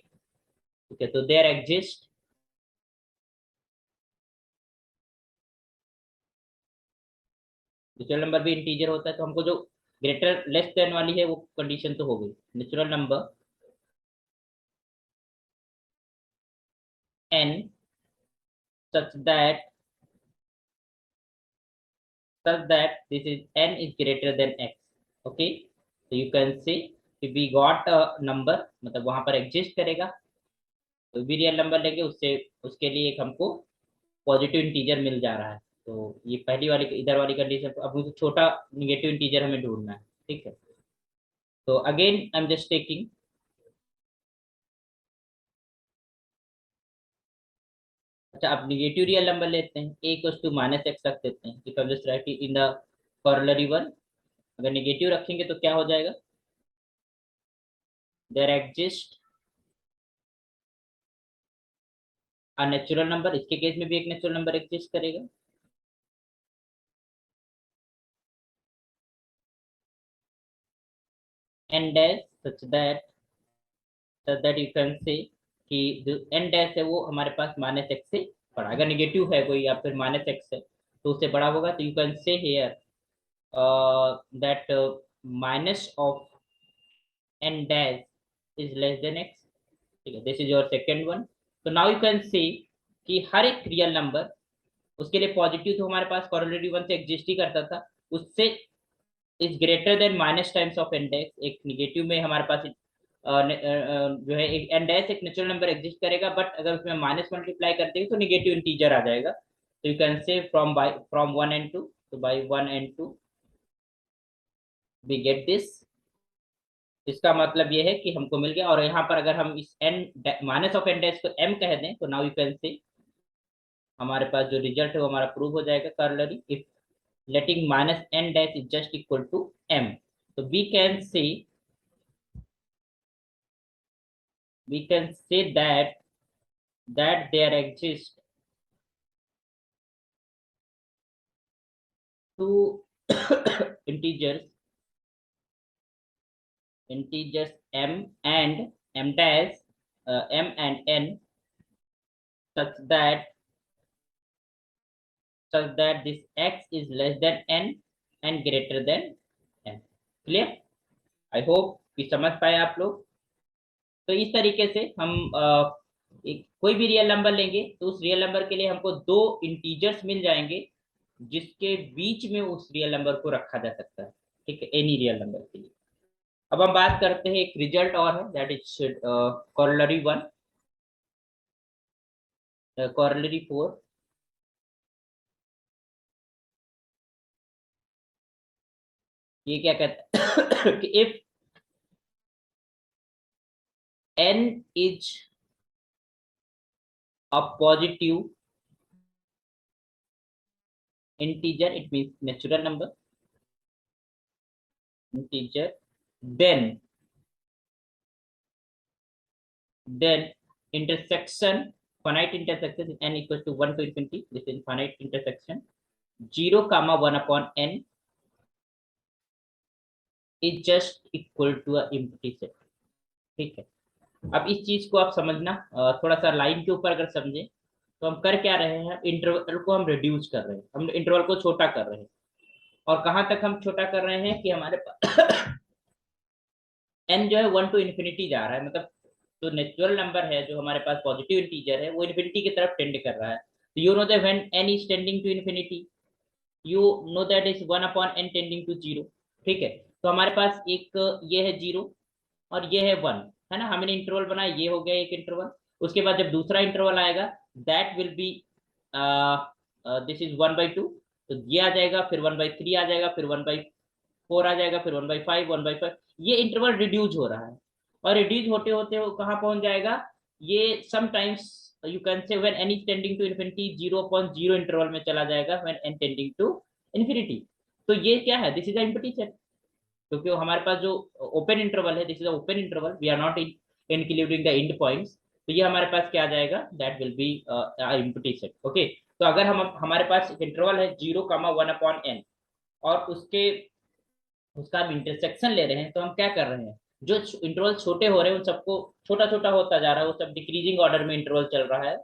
ठीक है। तो देयर एग्जिस्ट, नेचुरल नंबर भी इंटीजर होता है, तो हमको जो ग्रेटर लेस देन वाली है वो कंडीशन तो हो गई, natural number n such that this is n is greater than x, okay। so you can see if we got a number, मतलब वहां पर एग्जिस्ट करेगा, तो भी रियल नंबर लेंगे उससे, उसके लिए एक हमको पॉजिटिव इंटीजर मिल जा रहा है। तो ये पहली वाली इधर वाली कंडीशन, अब मुझे छोटा निगेटिव इंटीजर हमें ढूंढना है, ठीक है। तो again I am just taking, अच्छा अब निगेटिव रियल नंबर लेते हैं, a equals to minus X रख देते हैं, if I just write in the corollary one. अगर निगेटिव रखेंगे तो क्या हो जाएगा, there exist a natural number, इसके केस में भी एक नेचुरल नंबर एग्जिस्ट करेगा, n dash such that you can say कि जो n डैश है वो हमारे पास माइनस एक्स से बड़ा, अगर निगेटिव है कोई या फिर माइनस एक्स है तो उससे बड़ा होगा। तो यू कैन से here that minus of n dash is less then x, ठीक है, this is your second one. तो नाउ यू कैन सी कि हर एक रियल नंबर, उसके लिए पॉजिटिव तो हमारे पास कॉरोलरी वन से एग्जिस्ट ही करता था, उससे is greater then minus times of index, एक निगेटिव में हमारे पास जो है एक इंडेक्स एक नेचुरल नंबर एग्जिस्ट करेगा, बट अगर उसमें माइनस मल्टीप्लाई करते हैं तो निगेटिव इंटीजर आ जाएगा। तो you can say from one and two, तो by one and two we get this. इसका मतलब ये है कि हमको मिल गया, और यहाँ पर अगर हम इस एन माइनस ऑफ इंडेक्स को एम कह दें तो नाउ यू कैन से हमारे पास जो रिजल्ट है वो हमारा प्रूव हो जाएगा corollary, if letting minus n dash is just equal to m। so we can say that there exist two integers m and m dash m and n, such that this x is less than n and greater than n। clear? I hope कि समझ पाए आप लोग। तो इस तरीके से हम कोई भी रियल नंबर लेंगे तो उस रियल नंबर के लिए हमको दो इंटीजर्स मिल जाएंगे जिसके बीच में उस रियल नंबर को रखा जा सकता है, ठीक है, एनी रियल नंबर के लिए। अब हम बात करते हैं एक रिजल्ट और है, दैट इज कॉरोलरी 1, कॉरोलरी 4। ये क्या कहता है कि if n is a positive integer, it means natural number integer, then intersection, finite intersection is n equals to 1 to infinity, this is finite intersection 0 comma 1 upon n is just equal to a empty set, ठीक है। अब इस चीज को आप समझना, थोड़ा सा लाइन के ऊपर अगर समझे तो हम कर क्या रहे हैं, इंटरवल को हम रिड्यूस कर रहे हैं, हम इंटरवल को छोटा कर रहे हैं। और कहां तक हम छोटा कर रहे हैं कि हमारे पास n जो है 1 टू इन्फिनिटी जा रहा है, मतलब जो नेचुरल नंबर है जो हमारे पास पॉजिटिव इंटीजर है वो इन्फिनिटी की तरफ टेंड कर रहा है। तो you know that when n is tending to infinity, you know that is 1 upon n tending to 0, ठीक है। तो हमारे पास एक ये है 0 और ये है 1, है ना, हमने इंटरवल बनाया, ये हो गया एक इंटरवल। उसके बाद जब दूसरा इंटरवल आएगा that will B this is 1/2, तो ये आ जाएगा, फिर 1/3 आ जाएगा, फिर 1/4 आ जाएगा, फिर 1/5, 1/5, ये इंटरवल रिड्यूस हो रहा है। और रिड्यूस होते होते वो कहाँ पहुंच जाएगा, ये sometimes you can say when n is tending to infinity 0/0 interval में चला जाएगा, when n tending to infinity. तो ये क्या है, this is a empty set, क्योंकि हमारे पास जो ओपन इंटरवल है, this is open interval, we are not including the end points, तो ये हमारे पास क्या आ जाएगा, that will be empty set, okay. तो अगर हम हमारे पास इंटरवल है 0,1/n और उसका हम इंटरसेक्शन ले रहे हैं, तो हम क्या कर रहे हैं, जो इंटरवल छोटे हो रहे हैं उन सबको छोटा छोटा होता जा रहा है, वो सब डिक्रीजिंग ऑर्डर में इंटरवल चल रहा है,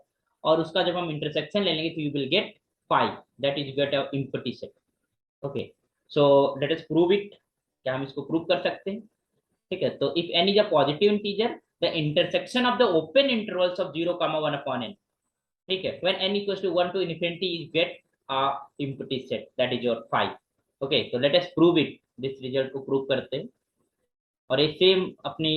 और उसका जब हम इंटरसेक्शन ले लेंगे तो you will get 5, that is get empty set, okay. So let us prove it, क्या हम इसको प्रूव कर सकते हैं, ठीक है। तो if n is a positive integer the intersection of the open intervals of 0,1/n, ठीक है, when n equals to 1 to infinity is get a empty set, that is your 5, okay। so let us prove it, this result को prove करते हैं, और ये same अपनी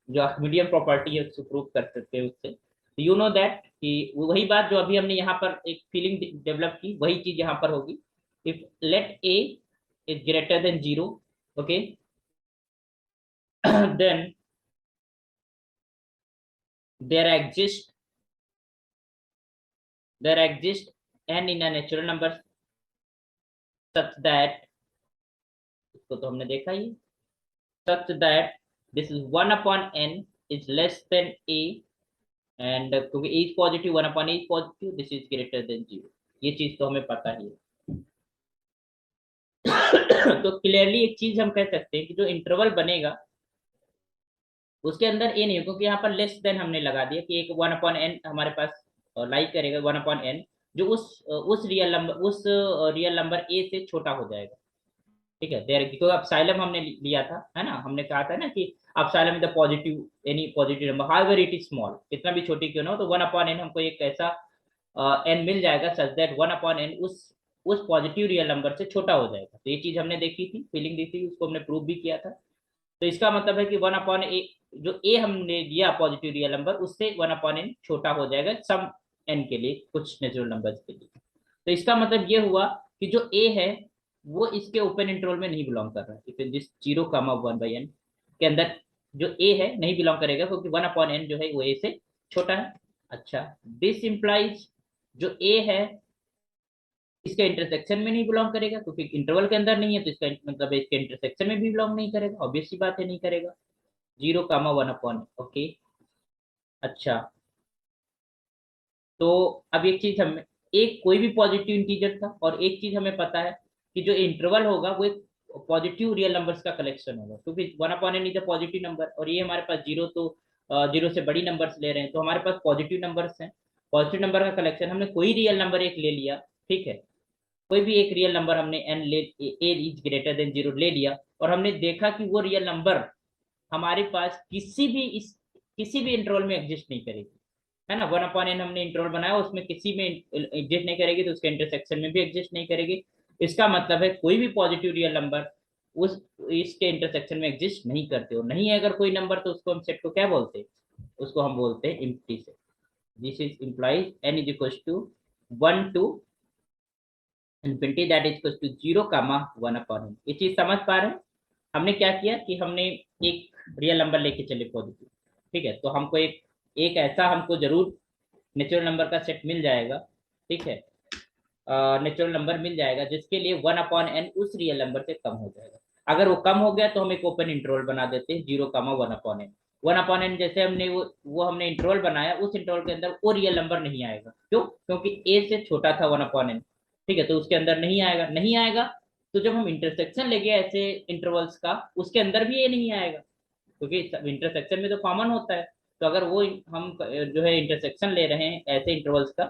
जो medium property है उसको प्रूव कर सकते हैं उससे। यू नो दैट कि वही बात जो अभी हमने यहाँ पर एक फीलिंग डेवलप की, वही चीज यहाँ पर होगी। If late a is greater than 0, okay, then there exists n in a natural number such that, इसको तो हमने देखा ही, such that this is 1/n is less than a, and क्योंकि a is positive, 1/a is positive, this is greater than 0, ये चीज तो हमें पता ही है। तो क्लियरली एक चीज हम कह सकते हैं कि जो इंटरवल बनेगा उसके अंदर ए नहीं हो, क्योंकि यहाँ पर लेस देन हमने लगा दिया कि एक 1/n हमारे पास लाइक करेगा, 1/n जो उस रियल नंबर ए से छोटा हो जाएगा, ठीक है। देयर क्योंकि एप्सिलॉन हमने लिया था, है ना, हमने कहा था ना कि epsilon the positive, any positive number however it is small, कितना भी छोटी क्यों ना हो, तो 1/n हमको एक ऐसा n मिल जाएगा सच दैट 1/n उस पॉजिटिव रियल नंबर से छोटा हो जाएगा। तो ये चीज हमने देखी थी, फीलिंग दी थी, उसको हमने प्रूव भी किया था। तो इसका मतलब है कि 1/a जो a हमने दिया पॉजिटिव रियल नंबर उससे 1/n छोटा हो जाएगा सम n के लिए, कुछ नेचुरल नंबर्स के लिए। तो इसका मतलब ये हुआ कि जो a है वो इसके ओपन इंटरवल में नहीं बिलोंग कर रहा है, इफ दिस 0,1/n के अंदर जो a है नहीं बिलोंग करेगा, क्योंकि 1/n जो है वो a से छोटा है। अच्छा, दिस इंप्लाइज जो a है इसके इंटरसेक्शन में नहीं बिलोंग करेगा, क्योंकि इंटरवल के अंदर नहीं है, तो इसका मतलब इसके इंटरसेक्शन में भी बिलोंग नहीं करेगा, ऑब्वियस सी बात है नहीं करेगा, 0,1/n, ओके। अच्छा, तो अब एक चीज हमें, एक कोई भी पॉजिटिव इंटीजर था, और एक चीज हमें पता है कि जो इंटरवल होगा वो एक पॉजिटिव रियल नंबर्स का कलेक्शन होगा, क्योंकि 1/n is a positive number, और ये हमारे पास जीरो, तो जीरो से बड़ी नंबर्स ले रहे हैं, तो हमारे पास पॉजिटिव नंबर्स हैं, पॉजिटिव नंबर का कलेक्शन, हमने कोई रियल नंबर एक ले लिया, ठीक है, कोई भी एक रियल नंबर हमने n ले, a इज ग्रेटर देन 0 ले लिया, और हमने देखा कि वो रियल नंबर हमारे पास किसी भी इंटरवल में एग्जिस्ट नहीं करेगी, है ना। 1/n हमने इंटरवल बनाया, उसमें किसी में एग्जिस्ट नहीं करेगी, तो उसके इंटरसेक्शन में भी एग्जिस्ट नहीं करेगी। इसका मतलब है कोई भी पॉजिटिव रियल नंबर उस इसके इंटरसेक्शन में एग्जिस्ट नहीं करते, हो नहीं है अगर कोई नंबर, तो उसको हम सेट को क्या बोलते हैं, उसको हम बोलते हैं empty set. This is implies n is equal to 1 to infinity that is equal to 0 comma 1/n। ये चीज समझ पा रहे हैं। हमने क्या किया कि हमने एक रियल नंबर लेके चले पॉजिटिव, ठीक है। तो हमको एक ऐसा हमको जरूर नेचुरल नंबर का सेट मिल जाएगा, ठीक है। नेचुरल नंबर मिल जाएगा जिसके लिए 1/n उस रियल नंबर से कम हो जाएगा। अगर वो कम हो गया तो हम एक ओपन इंटरवल बना देते हैं 0 कामा 1/n। 1/n जैसे हमने वो हमने इंटरवल बनाया, उस इंटरवल के अंदर वो रियल नंबर नहीं आएगा। क्यों? क्योंकि a से छोटा था 1/n, ठीक है, तो उसके अंदर नहीं आएगा। तो जब हम इंटरसेक्शन लेंगे ऐसे इंटरवल्स का, उसके अंदर भी ये नहीं आएगा, क्योंकि इंटरसेक्शन में तो कॉमन होता है। तो अगर वो हम जो है इंटरसेक्शन ले रहे हैं ऐसे इंटरवल्स का,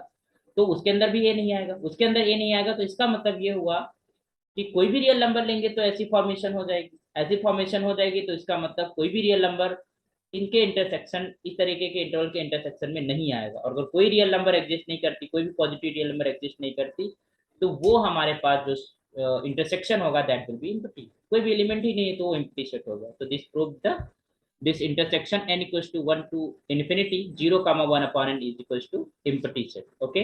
तो उसके अंदर भी ये नहीं आएगा, उसके अंदर ये नहीं आएगा। तो इसका मतलब ये हुआ कि कोई भी रियल नंबर लेंगे तो ऐसी फॉर्मेशन हो जाएगी, ऐसी फॉर्मेशन हो जाएगी। तो इसका मतलब कोई भी रियल नंबर इनके इंटरसेक्शन, इस तरीके के इंटरवल के इंटरसेक्शन में नहीं आएगा। और अगर कोई रियल नंबर एग्जिस्ट नहीं करती, कोई भी पॉजिटिव रियल नंबर एग्जिस्ट नहीं करती, तो वो हमारे पास जो इंटरसेक्शन होगा दैट विल बी एम्प्टी। कोई भी एलिमेंट ही नहीं है तो वो एम्प्टी सेट होगा। तो this prove the this intersection n equals to 1 to infinity 0 comma 1/n is equals to empty set। Okay,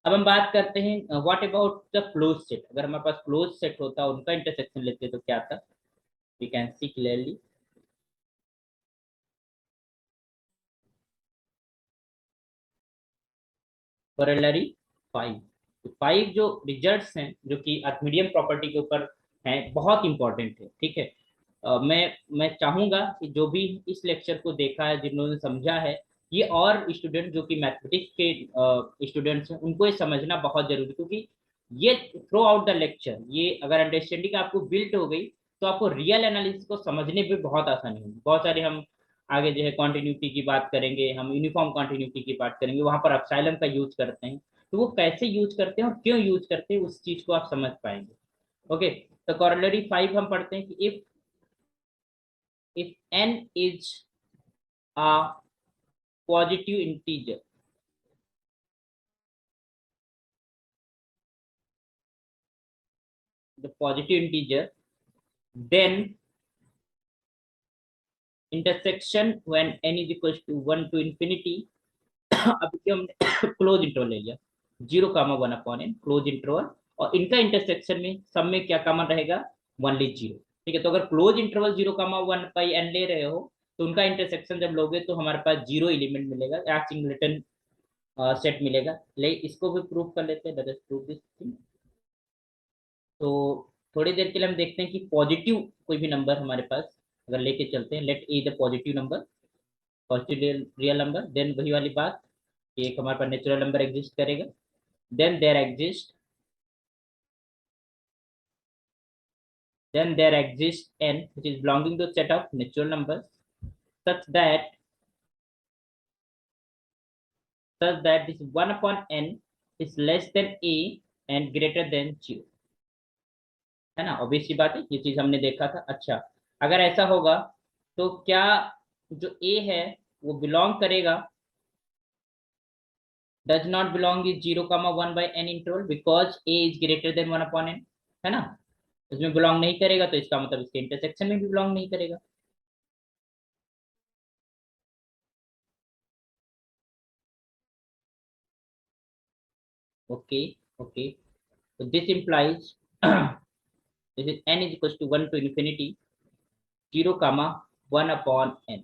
अब हम बात करते हैं what about the close set. अगर हमारे पास क्लोज सेट होता, उनका इंटरसेक्शन लेते तो क्या था, वी कैन सी क्लियरली। कॉरेलरी 5, तो 5 जो रिजल्ट्स हैं जो कि आर्किमिडियन प्रॉपर्टी के ऊपर हैं, बहुत इंपॉर्टेंट है, ठीक है। मैं चाहूंगा कि जो भी इस लेक्चर को देखा है, जिन्होंने समझा है, ये और स्टूडेंट जो कि मैथमेटिक्स के स्टूडेंट्स हैं, उनको ये समझना बहुत जरूरी, क्योंकि ये थ्रू आउट द लेक्चर, ये अगर अंडरस्टैंडिंग आपको बिल्ट हो गई, तो आपको रियल एनालिसिस को समझने में बहुत आसानी होगी। बहुत सारे हम आगे जो है कॉन्टिन्यूटी की बात करेंगे, हम यूनिफॉर्म कॉन्टिन्यूटी की बात करेंगे, वहां पर अपसाइलम का यूज करते हैं। तो वो कैसे यूज करते हैं और क्यों यूज करते हैं, उस चीज को आप समझ पाएंगे। ओके, तो कॉरोलरी 5 हम पढ़ते हैं कि if n is a positive integer, the positive integer, then intersection when n is equals to 1 to infinity अब इसके हमने क्लोज इंटरवल ले लिया 0 कामा 1/n क्लोज इंटरवल, और इनका इंटरसेक्शन में सब में क्या कॉमन रहेगा, 1 0, ठीक है। तो अगर क्लोज इंटरवल 0 कामा 1/n ले रहे हो, तो उनका इंटरसेक्शन जब लोगे तो हमारे पास 0 एलिमेंट मिलेगा या सिंगलेटन सेट मिलेगा। ले इसको भी प्रूव कर लेते हैं, late us prove this thing. तो थोड़ी देर के लिए हम देखते हैं कि पॉजिटिव कोई भी नंबर हमारे पास अगर लेके चलते हैं, let A the positive number, positive real number, then वही वाली बात कि एक हमारे पास नेचुरल नंबर एग्जिस्ट करेगा, then there exists n which is belonging to set of natural numbers such that this 1/n is less than a and greater than 0, है ना। ऑब्वियस सी बात है, ये चीज हमने देखा था। अच्छा, अगर ऐसा होगा तो क्या जो ए है वो बिलोंग करेगा, does not belong is 0 comma 1/n interval because A is greater than 1/n, है ना। इसमें बिलोंग नहीं करेगा, तो इसका मतलब इसके इंटरसेक्शन में भी बिलोंग नहीं करेगा। ओके, ओके, तो this implies this is n is equal to 1 to infinity 0 comma 1/n।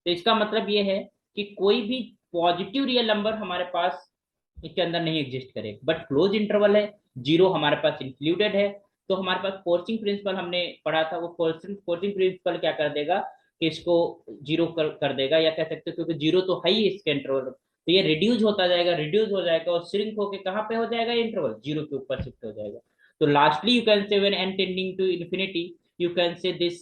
तो इसका मतलब ये है कि कोई भी पॉजिटिव रियल नंबर हमारे पास इसके अंदर नहीं एग्जिस्ट करेगा, बट क्लोज इंटरवल है, 0 हमारे पास इंक्लूडेड है। तो हमारे पास फोर्सिंग प्रिंसिपल हमने पढ़ा था, वो फोर्सिंग प्रिंसिपल क्या कर देगा कि इसको 0 कर देगा, या कह सकते हो क्योंकि 0 तो है ही इसके इंटरवल, तो ये रिड्यूस होता जाएगा, रिड्यूस हो जाएगा और श्रिंक होके कहाँ पे हो जाएगा, इंटरवल 0 के ऊपर शिफ्ट हो जाएगा। तो lastly you can say when n tending to infinity, you can say this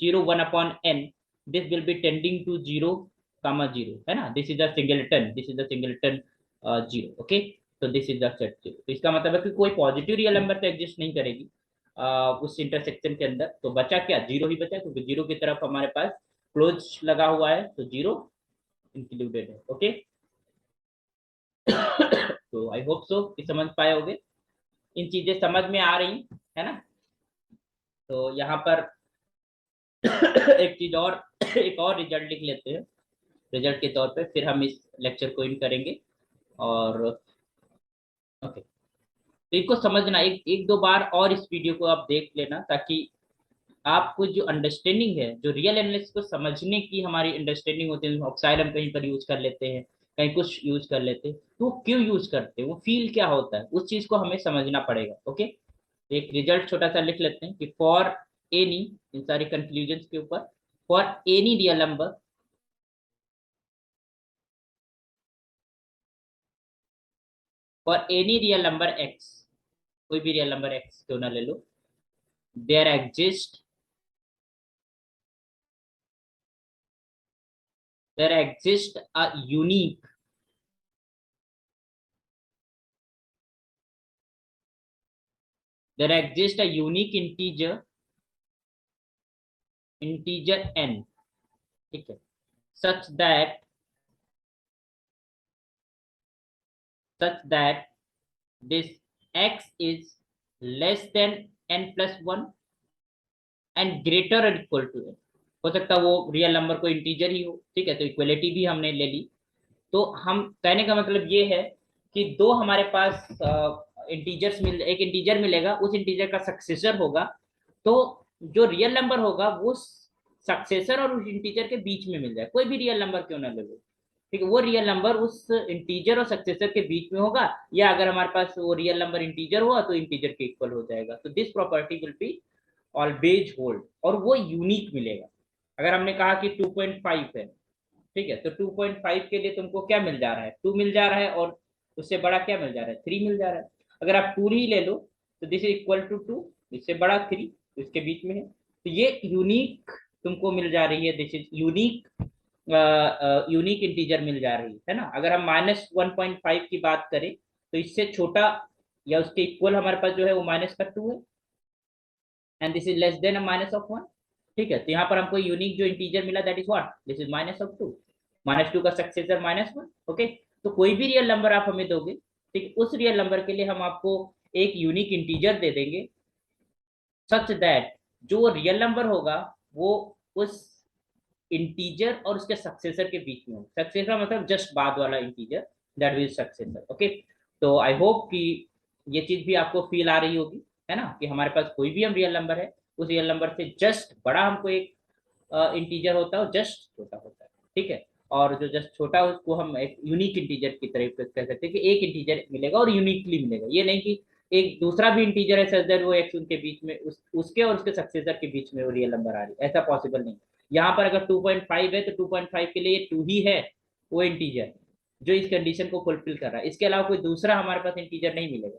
0 1/n, this will be tending to 0 comma 0, है ना। This is the singleton, this is the singleton 0। Okay, तो this is the set 0। तो इसका मतलब है कि कोई positive real number तो एग्जिस्ट नहीं करेगी, उस इंटरसेक्शन के अंदर, तो बचा क्या, जीरो ही बचा, क्योंकि जीरो की तरफ हमारे पास क्लोज लगा हुआ है, तो जीरो इंक्लूडेड है। ओके तो आई होप सो कि समझ पाए होगे, इन चीजें समझ में आ रही है ना। तो यहाँ पर एक चीज और एक और रिजल्ट लिख लेते हैं रिजल्ट के तौर पे, फिर हम इस लेक्चर को इन करेंगे। और ओके, तो इनको समझना, एक एक दो बार और इस वीडियो को आप देख लेना, ताकि आपको जो अंडरस्टैंडिंग है, जो रियल एनालिसिस को समझने की हमारी अंडरस्टैंडिंग होती है, ऑक्साइड हम कहीं पर यूज कर लेते हैं, कहीं कुछ यूज कर लेते हैं, तो वो क्यों यूज करते हैं, वो फील क्या होता है, उस चीज को हमें समझना पड़ेगा। ओके, एक रिजल्ट छोटा सा लिख लेते हैं कि फॉर एनी, इन सारी कंक्लूजन के ऊपर, for any real number, for any real number X, कोई भी रियल नंबर एक्स क्यों ना ले लो, there exist, there exists a unique, there exists a unique integer n, ठीक है, such that this x is less than n plus 1 and greater or equal to n। हो सकता है वो रियल नंबर को इंटीजर ही हो, ठीक है, तो इक्वलिटी भी हमने ले ली। तो हम कहने का मतलब ये है कि दो हमारे पास इंटीजर्स एक इंटीजर मिलेगा, उस इंटीजर का सक्सेसर होगा, तो जो रियल नंबर होगा वो सक्सेसर और उस इंटीजर के बीच में मिल जाए, कोई भी रियल नंबर क्यों ना ले लो, ठीक है, वो रियल नंबर उस इंटीजर और सक्सेसर के बीच में होगा, या अगर हमारे पास वो रियल नंबर इंटीजर हुआ तो इंटीजर के इक्वल हो जाएगा, तो this property will be always hold, और वो यूनिक मिलेगा। अगर हमने कहा कि 2.5 है, ठीक है, तो 2.5 के लिए तुमको क्या मिल जा रहा है, 2 मिल जा रहा है, और उससे बड़ा क्या मिल जा रहा है, 3 मिल जा रहा है। अगर आप 2 ही ले लो तो दिस इज इक्वल टू 2, इससे बड़ा 3, तो इसके बीच में है, तो ये यूनिक तुमको मिल जा रही है, this is unique, unique integer मिल जा रही है ना। अगर हम -1.5 की बात करें, तो इससे छोटा या उसके इक्वल हमारे पास जो है वो -2 है, and this is less then -1, ठीक है, तो यहाँ पर हमको यूनिक जो इंटीजर मिला, that is what, this is -2, -2 का सक्सेसर -1। ओके, तो कोई भी रियल नंबर आप हमें दोगे, ठीक, उस रियल नंबर के लिए हम आपको एक यूनिक इंटीजर दे देंगे, सच दैट जो रियल नंबर होगा वो उस इंटीजर और उसके सक्सेसर के बीच में हो, सक्सेसर मतलब जस्ट बाद वाला integer, that is successor. Okay, तो आई होप कि ये चीज भी आपको फील आ रही होगी, है ना, कि हमारे पास कोई भी हम रियल नंबर है, उस रियल नंबर से जस्ट बड़ा हमको एक इंटीजर होता है, जस्ट छोटा होता है, ठीक है, और जो जस्ट छोटा है उसको हम एक यूनिक इंटीजर की तरह कह सकते हैं, कि एक इंटीजर मिलेगा और यूनिकली मिलेगा, ये नहीं कि एक दूसरा भी इंटीजर है सच दैट वो एक्स उनके बीच में, उसके और उसके सक्सेसर के बीच में वो रियल नंबर आ रही है, ऐसा पॉसिबल नहीं। यहाँ पर अगर 2.5 है तो 2.5 के लिए 2 ही है वो इंटीजर जो इस कंडीशन को फुलफिल कर रहा है, इसके अलावा कोई दूसरा हमारे पास इंटीजर नहीं मिलेगा,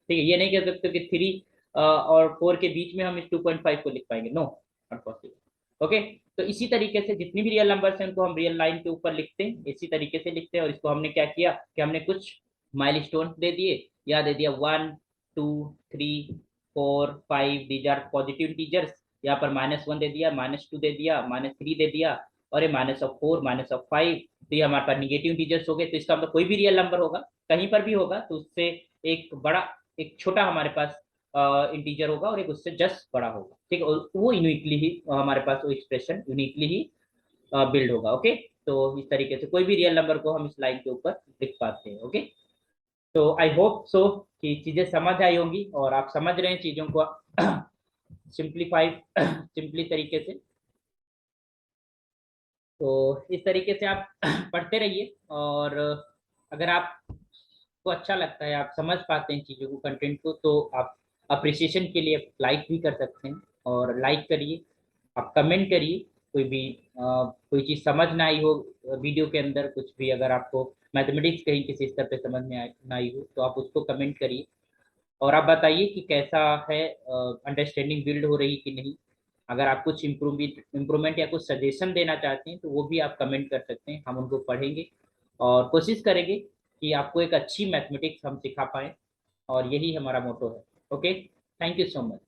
ठीक है, ये नहीं कह सकते कि 3 और 4 के बीच में हम इस 2.5 को लिख पाएंगे, नो, नॉट पॉसिबल। ओके, तो इसी तरीके से जितनी भी रियल नंबर्स हैं उनको हम रियल लाइन के ऊपर लिखते हैं, इसी तरीके से लिखते हैं, और इसको हमने क्या किया कि हमने कुछ माइलस्टोन दे दिए, या दे दिया 1 2 3 4 5, दीज आर पॉजिटिव इंटीजर्स, यहाँ पर -1 दे दिया, -2 दे दिया, -3 दे दिया, और ये -4 -5, तो ये हमारे पास निगेटिव इंटीजर्स हो गए, तो इसका मतलब कोई भी रियल नंबर होगा कहीं पर भी होगा तो उससे एक बड़ा एक छोटा हमारे पास इंटीजर होगा, और एक उससे जस्ट बड़ा होगा, ठीक है, और वो यूनिकली ही हमारे पास वो एक्सप्रेशन यूनिकली ही बिल्ड होगा। ओके, तो इस तरीके से कोई भी रियल नंबर को हम इस लाइन के ऊपर लिख पाते हैं। ओके, तो आई होप सो कि चीजें समझ आई होंगी और आप समझ रहे हैं चीजों को सिंप्लीफाई सिंपली तरीके से। तो इस तरीके से आप पढ़ते रहिए, और अगर आपको अच्छा लगता है, आप समझ पाते हैं चीज़ों को, कंटेंट को, तो आप अप्रिसिएशन के लिए लाइक भी कर सकते हैं, और लाइक करिए, आप कमेंट करिए, कोई भी कोई चीज़ समझ ना आई हो वीडियो के अंदर, कुछ भी अगर आपको मैथमेटिक्स कहीं किसी स्तर पे समझ में ना आई हो तो आप उसको कमेंट करिए, और आप बताइए कि कैसा है, अंडरस्टैंडिंग बिल्ड हो रही कि नहीं। अगर आप कुछ इम्प्रूवमेंट या कुछ सजेशन देना चाहते हैं तो वो भी आप कमेंट कर सकते हैं, हम उनको पढ़ेंगे और कोशिश करेंगे कि आपको एक अच्छी मैथमेटिक्स हम सिखा पाएँ, और यही हमारा मोटो है। Okay, thank you so much.